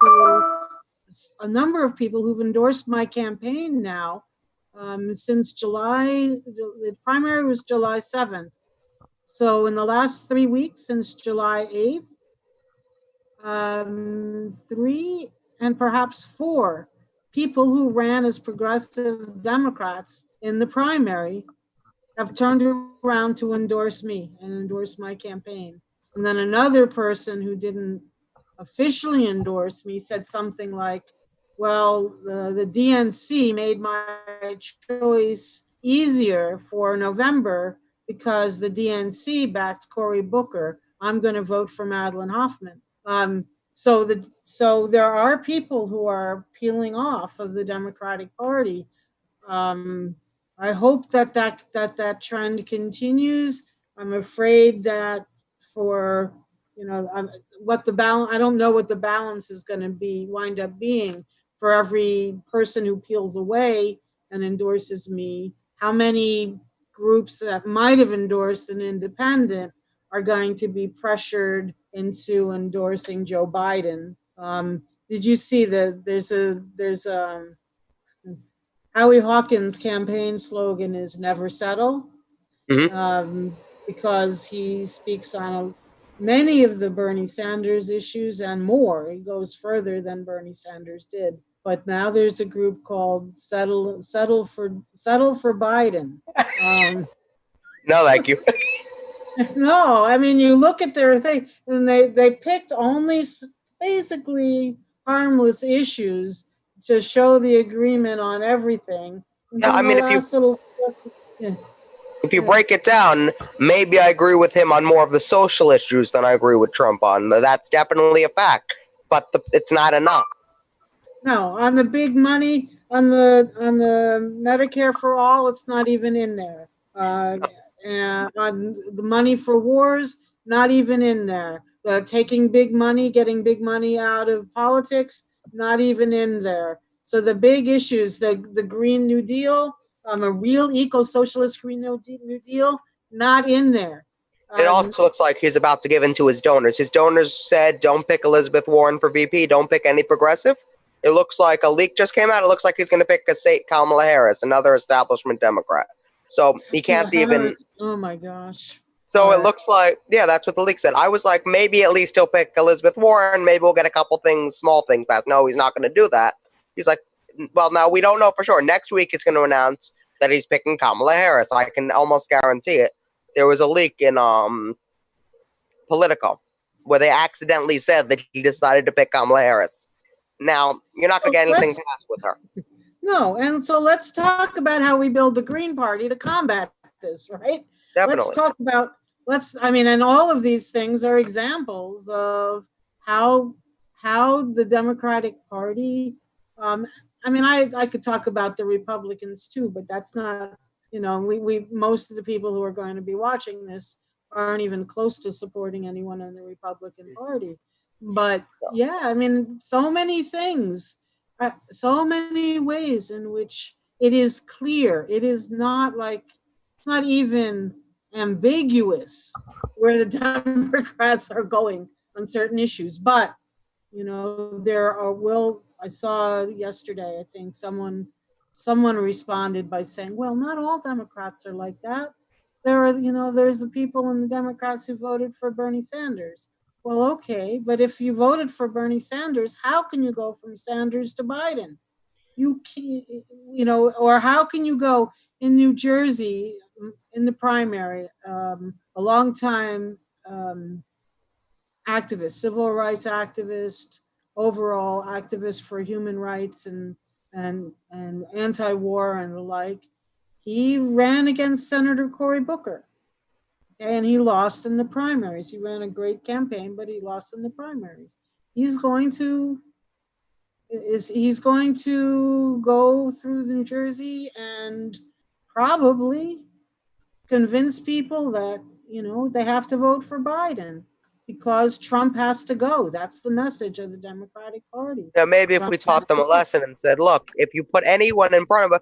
a number of people who've endorsed my campaign now since July. The primary was July 7th. So in the last 3 weeks, since July 8th, 3 and perhaps 4 people who ran as progressive Democrats in the primary have turned around to endorse me and endorse my campaign. And then another person who didn't officially endorse me said something like, well, the DNC made my choice easier for November because the DNC backed Cory Booker. I'm going to vote for Madelyn Hoffman. So there are people who are peeling off of the Democratic Party. I hope that trend continues. I'm afraid that for what the balance, I don't know what the balance is going to wind up being for every person who peels away and endorses me. How many groups that might have endorsed an independent are going to be pressured into endorsing Joe Biden? Did you see that there's Howie Hawkins' campaign slogan is "Never Settle," because he speaks on many of the Bernie Sanders issues and more. He goes further than Bernie Sanders did. But now there's a group called Settle for Biden. No, thank you. No, you look at their thing, and they picked only basically harmless issues to show the agreement on everything. Yeah, if you break it down, maybe I agree with him on more of the social issues than I agree with Trump on. That's definitely a fact, but it's not enough. No, on the big money, on the Medicare for all, it's not even in there. And on the money for wars, not even in there. Taking big money, getting big money out of politics, not even in there. So the big issues, the Green New Deal, a real eco-socialist Green New Deal, not in there. It also looks like he's about to give in to his donors. His donors said, don't pick Elizabeth Warren for VP, don't pick any progressive. It looks like a leak just came out. It looks like he's going to pick Kamala Harris, another establishment Democrat. So he can't even. Oh my gosh. So it looks like, yeah, that's what the leak said. I was like, maybe at least he'll pick Elizabeth Warren. Maybe we'll get a couple things, small things passed. No, he's not going to do that. He's like, well, now we don't know for sure. Next week he's going to announce that he's picking Kamala Harris. I can almost guarantee it. There was a leak in Politico where they accidentally said that he decided to pick Kamala Harris. Now, you're not going to get anything passed with her. No, and so let's talk about how we build the Green Party to combat this, right? Definitely. Let's talk about, and all of these things are examples of how the Democratic Party, I could talk about the Republicans too, but that's not, we most of the people who are going to be watching this aren't even close to supporting anyone in the Republican Party. But yeah, so many things, so many ways in which it is clear. It is not like, it's not even ambiguous where the Democrats are going on certain issues. But, I saw yesterday, I think someone responded by saying, well, not all Democrats are like that. There are, there's the people in the Democrats who voted for Bernie Sanders. Well, okay, but if you voted for Bernie Sanders, how can you go from Sanders to Biden? You can't, or how can you go in New Jersey in the primary, a long time activist, civil rights activist, overall activist for human rights and anti-war and the like. He ran against Senator Cory Booker, and he lost in the primaries. He ran a great campaign, but he lost in the primaries. He's going to go through New Jersey and probably convince people that they have to vote for Biden because Trump has to go. That's the message of the Democratic Party. Maybe if Trump we has taught them to a go. lesson and said, look, if you put anyone in front of us,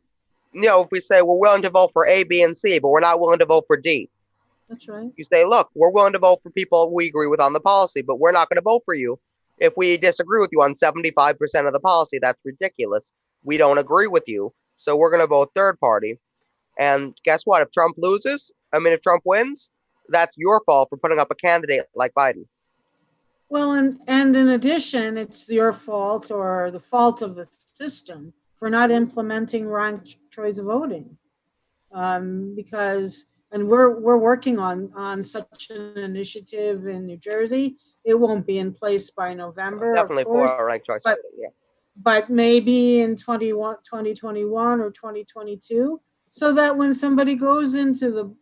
if we say we're willing to vote for A, B, and C, but we're not willing to vote for D. That's right. You say, look, we're willing to vote for people we agree with on the policy, but we're not going to vote for you if we disagree with you on 75% of the policy. That's ridiculous. We don't agree with you, so we're going to vote third party. And guess what? If Trump wins, that's your fault for putting up a candidate like Biden. Well, and in addition, it's your fault or the fault of the system for not implementing ranked choice voting, because we're working on such an initiative in New Jersey. It won't be in place by November, Definitely of course, for ranked choice but voting, yeah. but maybe in 2021 or 2022, so that when somebody goes into the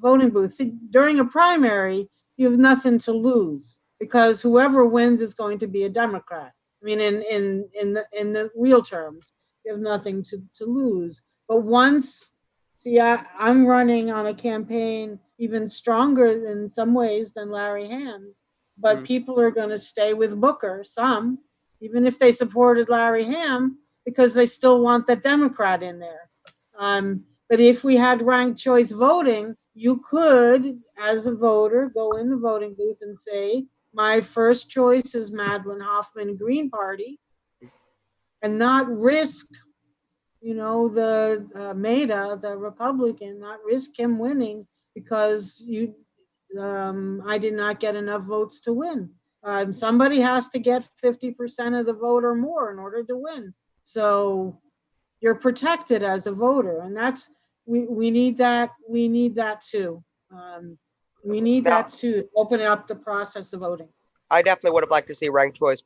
voting booth, see, during a primary, you have nothing to lose because whoever wins is going to be a Democrat. I mean, in the real terms, you have nothing to lose. But once, see, I'm running on a campaign even stronger in some ways than Larry Ham's, but people are going to stay with Booker, some, even if they supported Larry Ham, because they still want the Democrat in there. But if we had ranked choice voting, you could, as a voter, go in the voting booth and say, my first choice is Madelyn Hoffman, Green Party, and not risk, the Maida, the Republican, not risk him winning because I did not get enough votes to win. Somebody has to get 50% of the vote or more in order to win. So you're protected as a voter, and that's we need that. We need that too. We need Now, that to open up the process of voting. I definitely would have liked to see ranked choice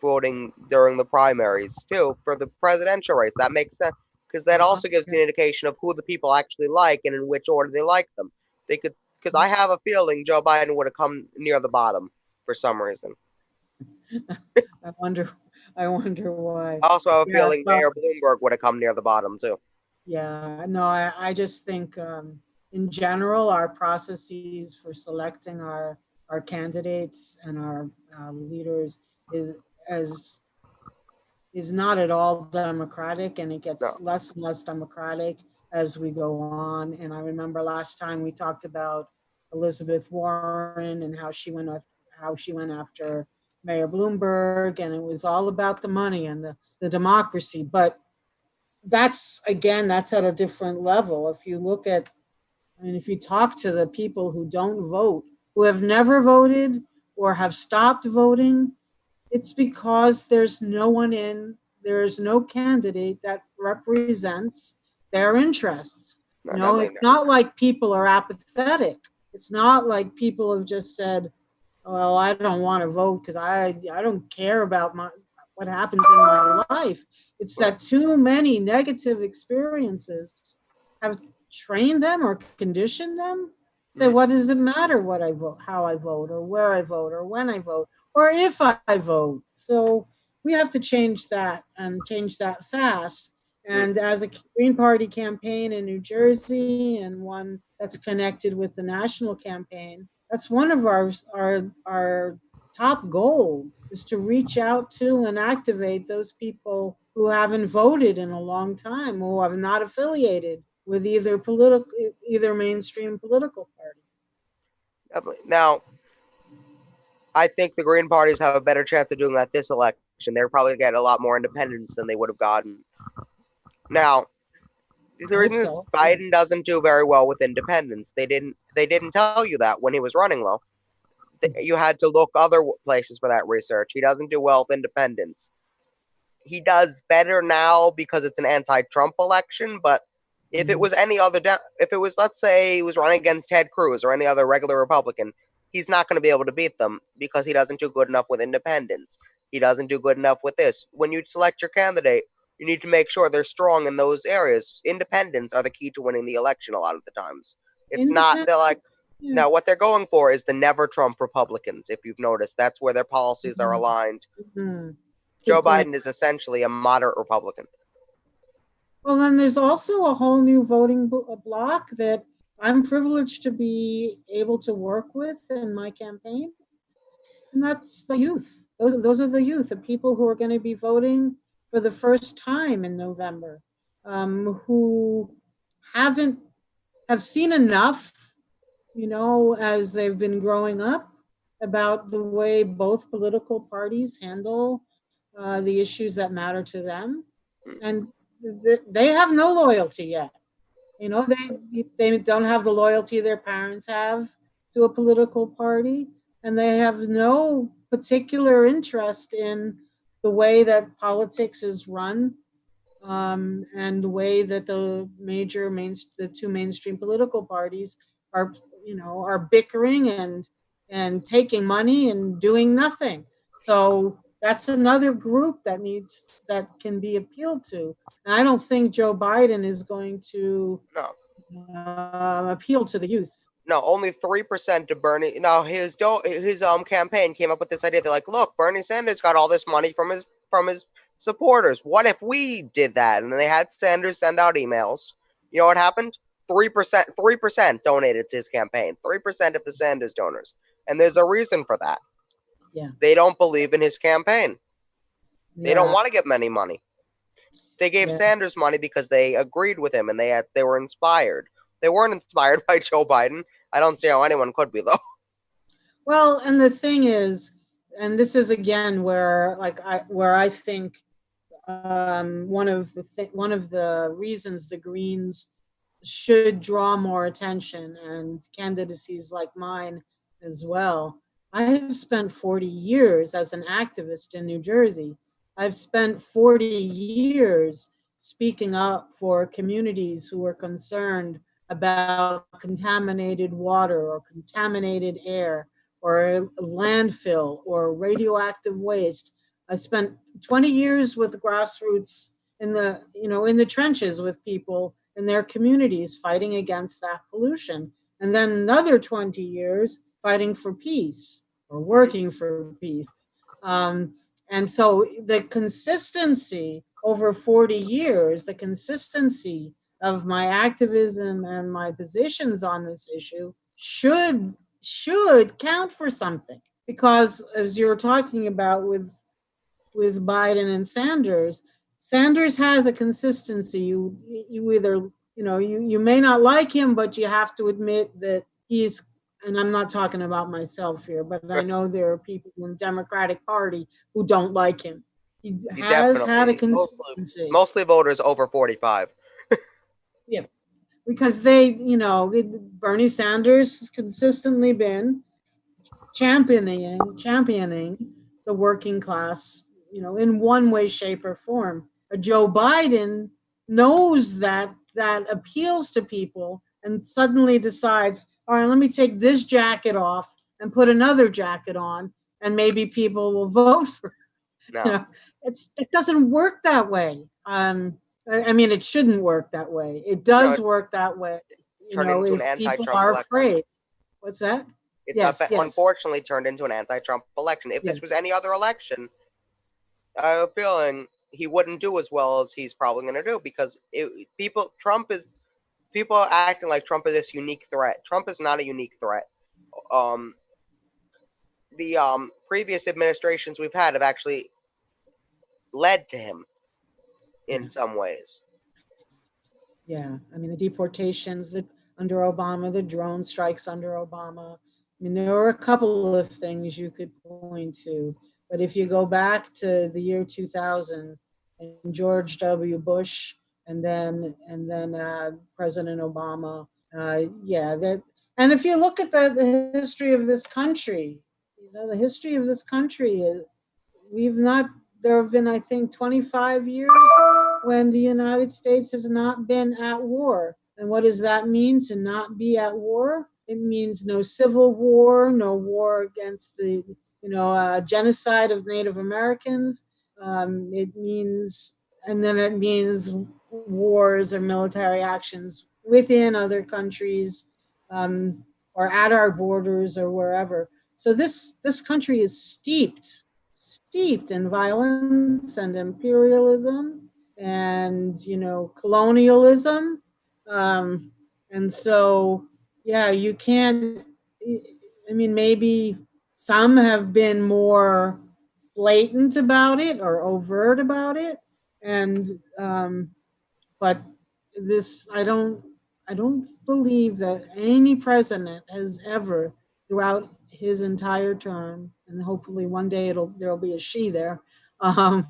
voting during the primaries too for the presidential race. That makes sense because that also gives you an indication of who the people actually like and in which order they like them. They could, because I have a feeling Joe Biden would have come near the bottom for some reason. I wonder why. I also have a Yeah, feeling well, Mayor Bloomberg would have come near the bottom too. yeah, no, I just think in general our processes for selecting our candidates and our leaders is as is not at all democratic, and it gets No. less and less democratic as we go on. And I remember last time we talked about Elizabeth Warren and how she went after Mayor Bloomberg, and it was all about the money and the democracy. But that's at a different level. If you talk to the people who don't vote, who have never voted or have stopped voting, it's because there's no candidate that represents their interests. No, It's not like people are apathetic. It's not like people have just said, well, I don't want to vote because I don't care about what happens in my life. It's that too many negative experiences have trained them or conditioned them. Say, what does it matter what I vote, how I vote, or where I vote, or when I vote, or if I vote? So we have to change that and change that fast. And as a Green Party campaign in New Jersey and one that's connected with the national campaign, that's one of our top goals, is to reach out to and activate those people who haven't voted in a long time, who are not affiliated with either mainstream political party. Now, I think the Green parties have a better chance of doing that this election. They're probably get a lot more independents than they would have gotten. Now, the reason is Biden doesn't do very well with independents. They didn't tell you that when he was running, though. You had to look other places for that research. He doesn't do well with independents. he does better now because it's an anti-Trump election. But if it was any other, if it was, let's say, he was running against Ted Cruz or any other regular Republican, he's not going to be able to beat them because he doesn't do good enough with independents. He doesn't do good enough with this. When you select your candidate, you need to make sure they're strong in those areas. Independents are the key to winning the election a lot of the times. It's not, they're like, now what they're going for is the never Trump Republicans, if you've noticed. That's where their policies are aligned. Joe Biden is essentially a moderate Republican. Well, then there's also a whole new voting bloc that I'm privileged to be able to work with in my campaign. And that's the youth. Those are the youth, the people who are going to be voting for the first time in November, who have seen enough, as they've been growing up, about the way both political parties handle the issues that matter to them. And they have no loyalty yet. They don't have the loyalty their parents have to a political party, and they have no particular interest in the way that politics is run, and the way that the two mainstream political parties are bickering and taking money and doing nothing. So that's another group that can be appealed to. And I don't think Joe Biden is going to appeal to the youth. No, only 3% to Bernie. Now his campaign came up with this idea. They're like, look, Bernie Sanders got all this money from his supporters. What if we did that? And then they had Sanders send out emails. You know what happened? 3% donated to his campaign. 3% of the Sanders donors. And there's a reason for that. Yeah. They don't believe in his campaign. They don't want to give him any money. They gave Sanders money because they agreed with him and they were inspired. They weren't inspired by Joe Biden. I don't see how anyone could be, though. Well, and the thing is, and this is again where I think one of the reasons the Greens should draw more attention, and candidacies like mine as well. I have spent 40 years as an activist in New Jersey. I've spent 40 years speaking up for communities who are concerned about contaminated water or contaminated air or landfill or radioactive waste. I spent 20 years with grassroots in the trenches with people in their communities fighting against that pollution. And then another 20 years fighting for peace or working for peace. And so the consistency over 40 years, the consistency of my activism and my positions on this issue should count for something. Because as you're talking about with Biden and Sanders has a consistency. You either, you may not like him, but you have to admit that he's, and I'm not talking about myself here, but I know there are people in the Democratic Party who don't like him. He has had a consistency. Mostly voters over 45. Yeah, because Bernie Sanders has consistently been championing the working class, in one way, shape, or form. Joe Biden knows that appeals to people and suddenly decides, all right, let me take this jacket off and put another jacket on, and maybe people will vote for. No. It doesn't work that way. I mean, it shouldn't work that way. It does work that way. If people are afraid. What's that? It's unfortunately turned into an anti-Trump election. If this was any other election, I have a feeling he wouldn't do as well as he's probably going to do, because people are acting like Trump is this unique threat. Trump is not a unique threat. The previous administrations we've had have actually led to him in some ways. Yeah, I mean, the deportations under Obama, the drone strikes under Obama. I mean, there were a couple of things you could point to, but if you go back to the year 2000 and George W. Bush and then President Obama, and if you look at the history of this country, we've not there have been, I think, 25 years when the United States has not been at war. And what does that mean, to not be at war? It means no civil war, no war against the genocide of Native Americans. It means wars or military actions within other countries, or at our borders or wherever. So this country is steeped in violence and imperialism and colonialism, and so you can't. I mean, maybe some have been more blatant about it or overt about it, and but this I don't believe that any president has ever, throughout his entire term, and hopefully one day there'll be a she there. I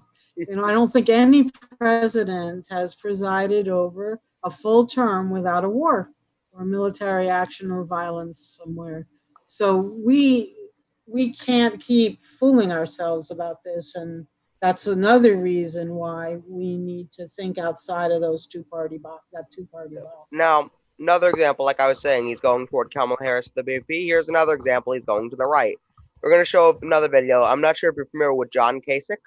don't think any president has presided over a full term without a war or military action or violence somewhere. So we can't keep fooling ourselves about this, and that's another reason why we need to think outside of those two-party box. Now, another example, like I was saying, he's going toward Kamala Harris to the BP. Here's another example. He's going to the right. We're going to show another video. I'm not sure if you're familiar with John Kasich.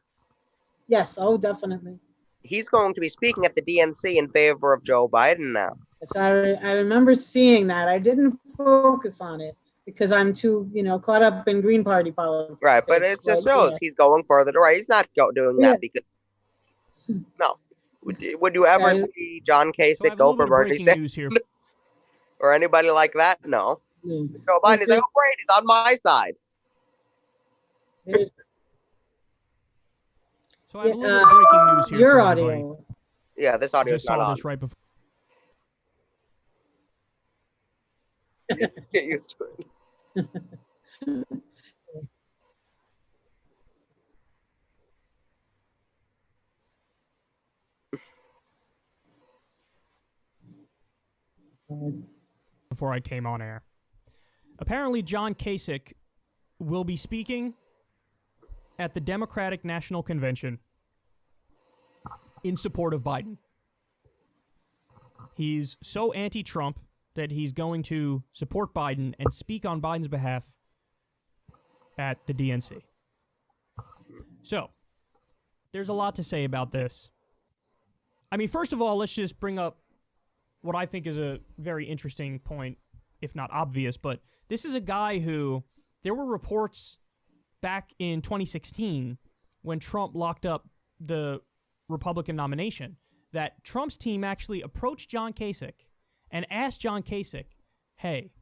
Yes, oh, definitely. He's going to be speaking at the DNC in favor of Joe Biden now. I remember seeing that. I didn't focus on it because I'm too, caught up in Green Party politics. Right, but it just shows he's going further to right. He's not doing that because no. Would you ever see John Kasich go for Bernie Sanders or anybody like that? No. Joe Biden is like, oh great, he's on my side. So I have a little bit of breaking news here. Your audio. Yeah, this audio is not on. This right before. Get used to it. Before I came on air. Apparently, John Kasich will be speaking at the Democratic National Convention in support of Biden. He's so anti-Trump that he's going to support Biden and speak on Biden's behalf at the DNC. So, there's a lot to say about this. I mean, first of all, let's just bring up what I think is a very interesting point, if not obvious, but this is a guy who, there were reports back in 2016 when Trump locked up the Republican nomination that Trump's team actually approached John Kasich and asked John Kasich, hey,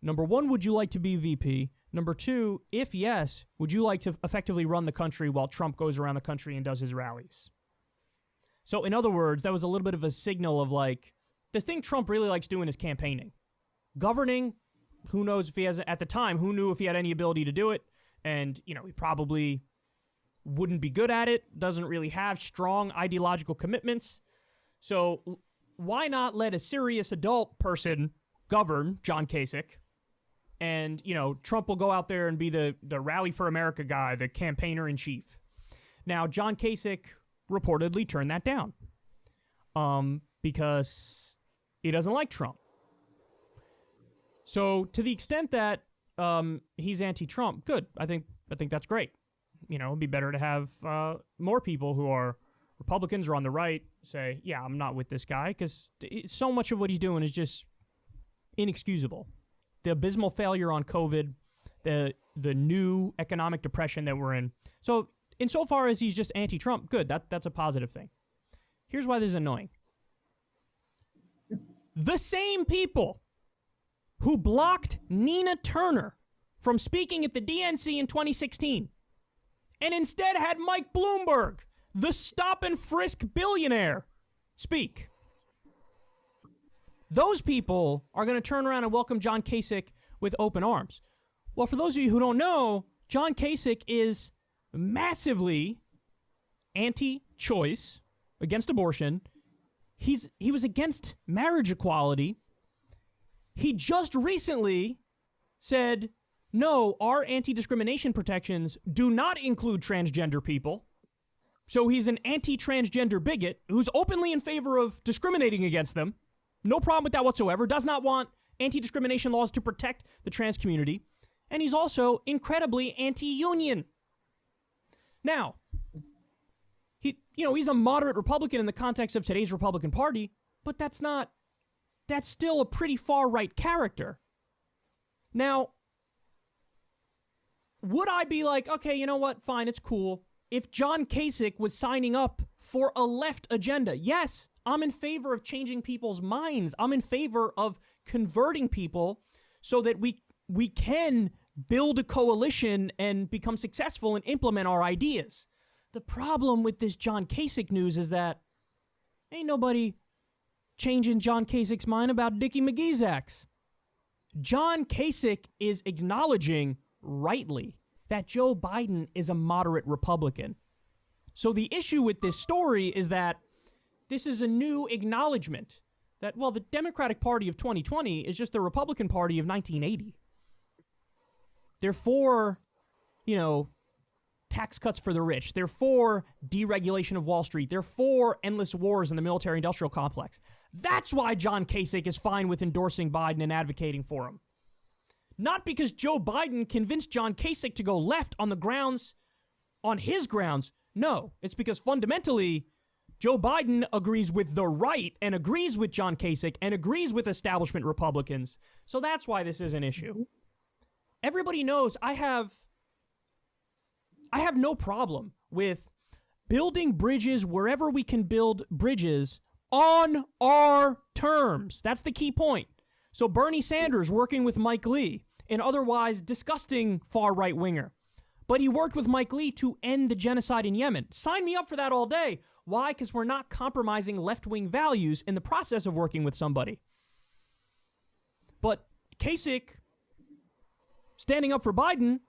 number one, would you like to be VP? Number two, if yes, would you like to effectively run the country while Trump goes around the country and does his rallies? So in other words, that was a little bit of a signal of like, the thing Trump really likes doing is campaigning. Governing, who knows if he has, at the time, who knew if he had any ability to do it? And, he probably wouldn't be good at it, doesn't really have strong ideological commitments. So why not let a serious adult person govern, John Kasich? And, Trump will go out there and be the Rally for America guy, the campaigner in chief. Now, John Kasich reportedly turned that down because he doesn't like Trump. So to the extent that he's anti-Trump, good. I think that's great. It'd be better to have more people who are Republicans or on the right say, yeah, I'm not with this guy, because so much of what he's doing is just inexcusable. The abysmal failure on COVID, the new economic depression that we're in. So insofar as he's just anti-Trump, good. That's a positive thing. Here's why this is annoying. The same people who blocked Nina Turner from speaking at the DNC in 2016 and instead had Mike Bloomberg, the stop and frisk billionaire, speak. Those people are going to turn around and welcome John Kasich with open arms. Well, for those of you who don't know, John Kasich is massively anti-choice, against abortion. He was against marriage equality. He just recently said, no, our anti-discrimination protections do not include transgender people. So he's an anti-transgender bigot who's openly in favor of discriminating against them. No problem with that whatsoever. Does not want anti-discrimination laws to protect the trans community. And he's also incredibly anti-union. Now, he's a moderate Republican in the context of today's Republican Party, but that's still a pretty far-right character. Now, would I be like, okay, you know what, fine, it's cool, if John Kasich was signing up for a left agenda? Yes, I'm in favor of changing people's minds. I'm in favor of converting people so that we can build a coalition and become successful and implement our ideas. The problem with this John Kasich news is that ain't nobody changing John Kasich's mind about Dickie McGee's acts. John Kasich is acknowledging, rightly, that Joe Biden is a moderate Republican. So the issue with this story is that this is a new acknowledgement that, well, the Democratic Party of 2020 is just the Republican Party of 1980. They're for, tax cuts for the rich. They're for deregulation of Wall Street. They're for endless wars in the military-industrial complex. That's why John Kasich is fine with endorsing Biden and advocating for him. Not because Joe Biden convinced John Kasich to go left on his grounds. No, it's because fundamentally, Joe Biden agrees with the right and agrees with John Kasich and agrees with establishment Republicans. So that's why this is an issue. Everybody knows I have no problem with building bridges wherever we can build bridges on our terms. That's the key point. So Bernie Sanders working with Mike Lee, an otherwise disgusting far-right winger. But he worked with Mike Lee to end the genocide in Yemen. Sign me up for that all day. Why? Because we're not compromising left-wing values in the process of working with somebody. But Kasich standing up for Biden,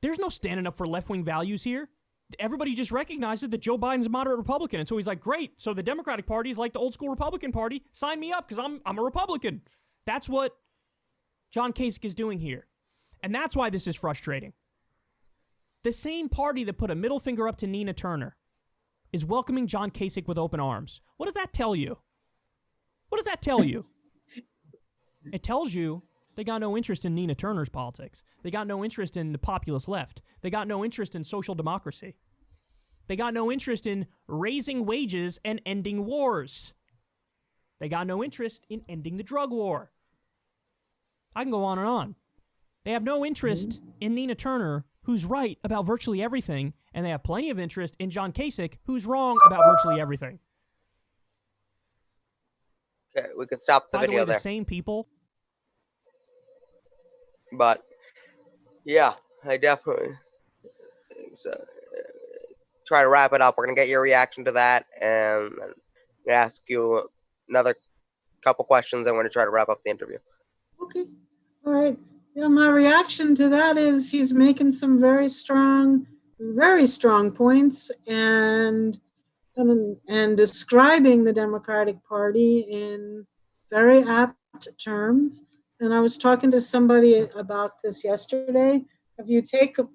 there's no standing up for left-wing values here. Everybody just recognizes that Joe Biden's a moderate Republican. And so he's like, great, so the Democratic Party is like the old-school Republican Party. Sign me up because I'm a Republican. That's what John Kasich is doing here. And that's why this is frustrating. The same party that put a middle finger up to Nina Turner is welcoming John Kasich with open arms. What does that tell you? What does that tell you? It tells you they got no interest in Nina Turner's politics. They got no interest in the populist left. They got no interest in social democracy. They got no interest in raising wages and ending wars. They got no interest in ending the drug war. I can go on and on. They have no interest in Nina Turner, who's right about virtually everything, and they have plenty of interest in John Kasich, who's wrong about virtually everything. Okay, we could stop the By the video way, there. the same people. But yeah, I definitely think so. Try to wrap it up. We're gonna get your reaction to that, and I'm gonna ask you another couple questions. I'm gonna try to wrap up the interview. Okay. All right. Yeah, my reaction to that is he's making some very strong points and describing the Democratic Party in very apt terms. And I was talking to somebody about this yesterday. If you take a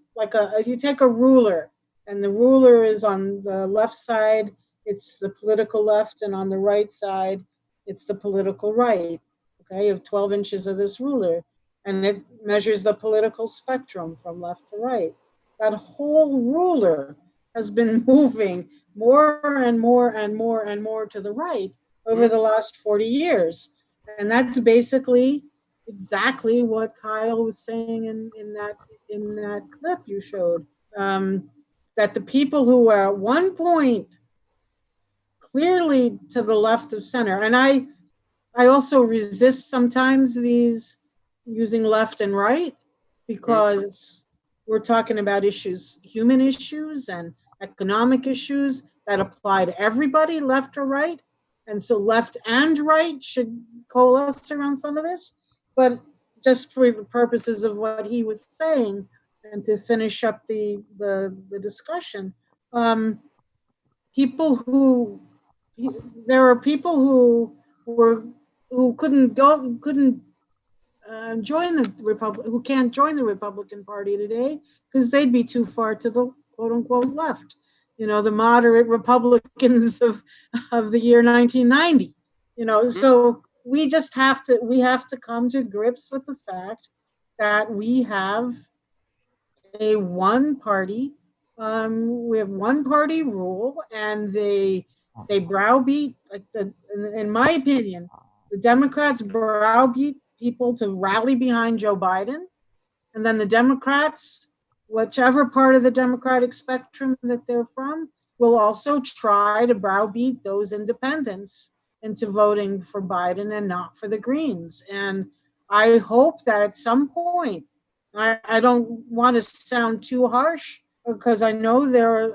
ruler, and the ruler is on the left side, it's the political left, and on the right side, it's the political right. Okay, you have 12 inches of this ruler, and it measures the political spectrum from left to right. That whole ruler has been moving more and more and more and more to the right over the last 40 years. And that's basically exactly what Kyle was saying in that clip you showed. That the people who were at one point clearly to the left of center, and I also resist sometimes these using left and right, because we're talking about issues, human issues and economic issues that apply to everybody, left or right. And so left and right should coalesce around some of this. But just for the purposes of what he was saying, and to finish up the discussion, there are people who couldn't join the Republic, who can't join the Republican Party today because they'd be too far to the quote unquote left. the moderate Republicans of the year 1990. So we have to come to grips with the fact that we have one party rule, and they browbeat, in my opinion, the Democrats browbeat people to rally behind Joe Biden, and then the Democrats, whichever part of the Democratic spectrum that they're from, will also try to browbeat those independents into voting for Biden and not for the Greens. And I hope that at some point, I don't want to sound too harsh, because I know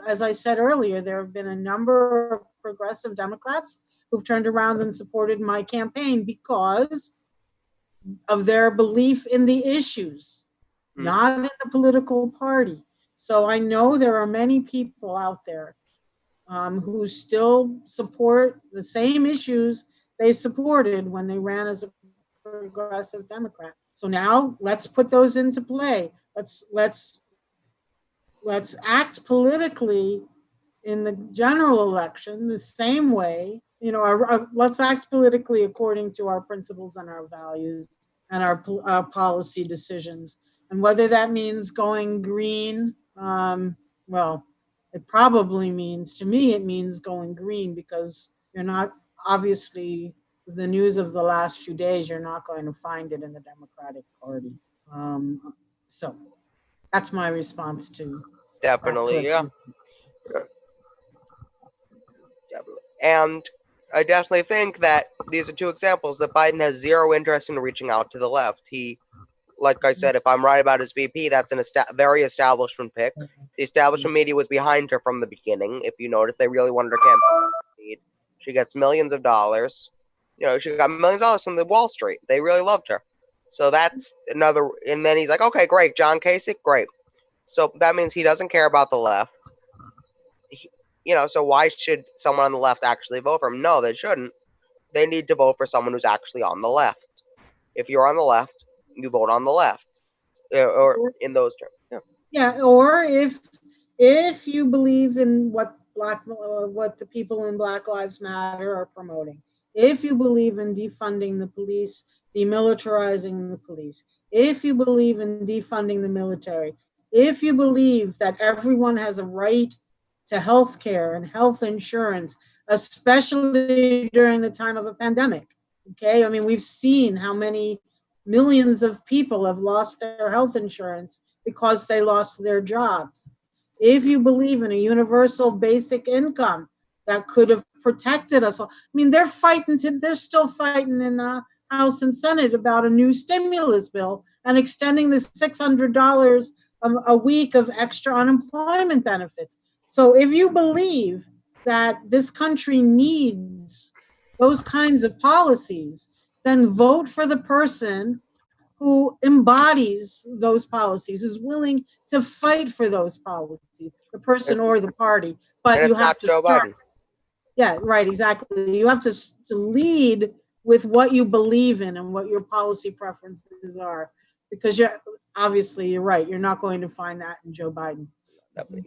as I said earlier, there have been a number of progressive Democrats who've turned around and supported my campaign because of their belief in the issues, not in the political party. So I know there are many people out there who still support the same issues they supported when they ran as a progressive Democrat. So now let's put those into play. Let's act politically in the general election the same way. Let's act politically according to our principles and our values and our policy decisions. And whether that means going green, well, it probably means, to me, it means going green, because you're not, obviously, the news of the last few days, you're not going to find it in the Democratic Party. So that's my response to Definitely, yeah. And I definitely think that these are two examples that Biden has zero interest in reaching out to the left. He, like I said, if I'm right about his VP, that's an very establishment pick. The establishment media was behind her from the beginning. If you notice, they really wanted her campaign to succeed. She gets millions of dollars. She got millions of dollars from the Wall Street. They really loved her. So that's another. And then he's like, okay, great, John Kasich, great. So that means he doesn't care about the left. So why should someone on the left actually vote for him? No, they shouldn't. They need to vote for someone who's actually on the left. If you're on the left, you vote on the left, or in those terms. Yeah. Or if you believe in what the people in Black Lives Matter are promoting, if you believe in defunding the police, demilitarizing the police, if you believe in defunding the military, if you believe that everyone has a right to health care and health insurance, especially during the time of a pandemic. Okay, I mean, we've seen how many millions of people have lost their health insurance because they lost their jobs. If you believe in a universal basic income that could have protected us all, I mean, they're still fighting in the House and Senate about a new stimulus bill and extending the $600 a week of extra unemployment benefits. So if you believe that this country needs those kinds of policies, then vote for the person who embodies those policies, who's willing to fight for those policies, the person or the party. But you have to start. Yeah, right, exactly. You have to lead with what you believe in and what your policy preferences are, because you're right. You're not going to find that in Joe Biden.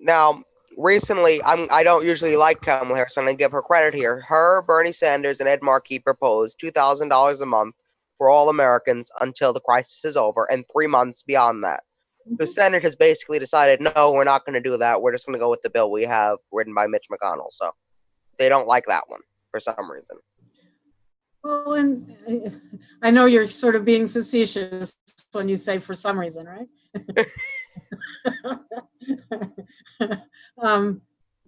Now, recently, I don't usually like Kamala Harris, but I'm going to give her credit here. Her, Bernie Sanders, and Ed Markey proposed $2,000 a month for all Americans until the crisis is over, and 3 months beyond that. The Senate has basically decided, no, we're not going to do that. We're just going to go with the bill we have written by Mitch McConnell. So they don't like that one for some reason. Well, and I know you're sort of being facetious when you say for some reason, right?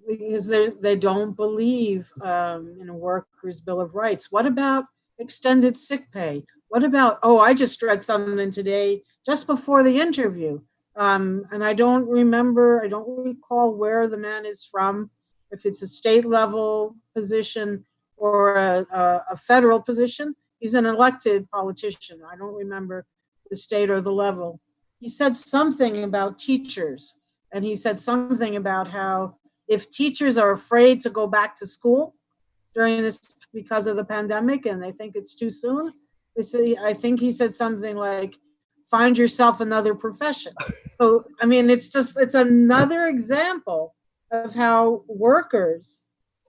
Because they don't believe in a workers' bill of rights. What about extended sick pay? What about, I just read something today just before the interview, and I don't recall where the man is from, if it's a state level position or a federal position. He's an elected politician. I don't remember the state or the level. He said something about teachers, and he said something about how if teachers are afraid to go back to school during this because of the pandemic and they think it's too soon, I think he said something like, find yourself another profession. So, I mean, it's another example of how workers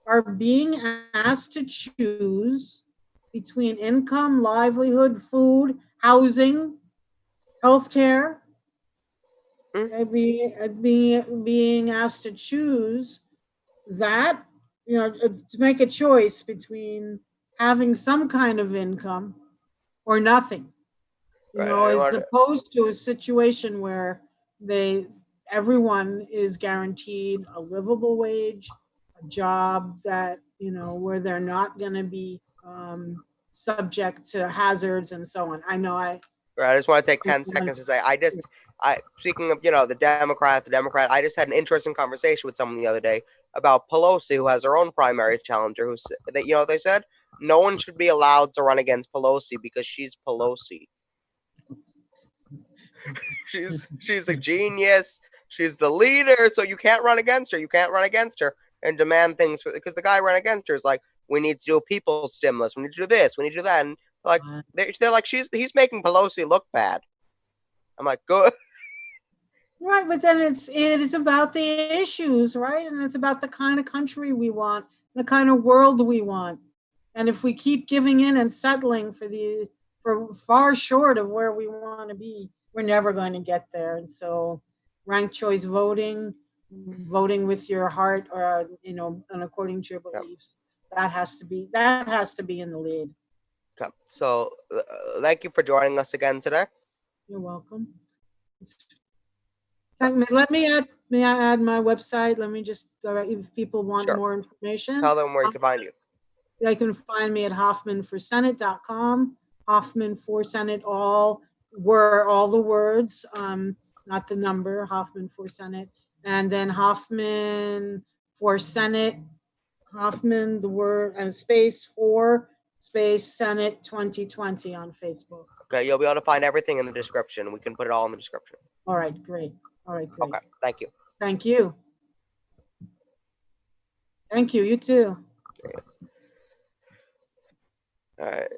are being asked to choose between income, livelihood, food, housing, healthcare, being asked to choose that, to make a choice between having some kind of income or nothing, Right. as opposed to a situation where everyone is guaranteed a livable wage, a job that, where they're not going to be subject to hazards and so on. I know I just want to take 10 seconds to say, speaking of, the Democrat, I just had an interesting conversation with someone the other day about Pelosi, who has her own primary challenger, what they said? No one should be allowed to run against Pelosi because she's Pelosi. she's a genius. She's the leader, so you can't run against her. You can't run against her and demand things because the guy ran against her is like, we need to do a people's stimulus. We need to do this. We need to do that. And like, they're like, he's making Pelosi look bad. I'm like, good. Right, but then it is about the issues, right? And it's about the kind of country we want, the kind of world we want. And if we keep giving in and settling for far short of where we want to be, we're never going to get there. And so ranked choice voting with your heart, or and according to your beliefs, that has to be in the lead. Okay. So thank you for joining us again today. You're welcome. Let me add. May I add my website? Let me just, if people want more information. Tell them where you can find you. They can find me at hoffmanforsenate.com. Hoffman for Senate, all the words, not the number. Hoffman for Senate, and then Hoffman for Senate. Hoffman, the word, and space Senate 2020 on Facebook. Okay, you'll be able to find everything in the description. We can put it all in the description. All right, great. Okay, thank you. Thank you. Thank you. You too. All right.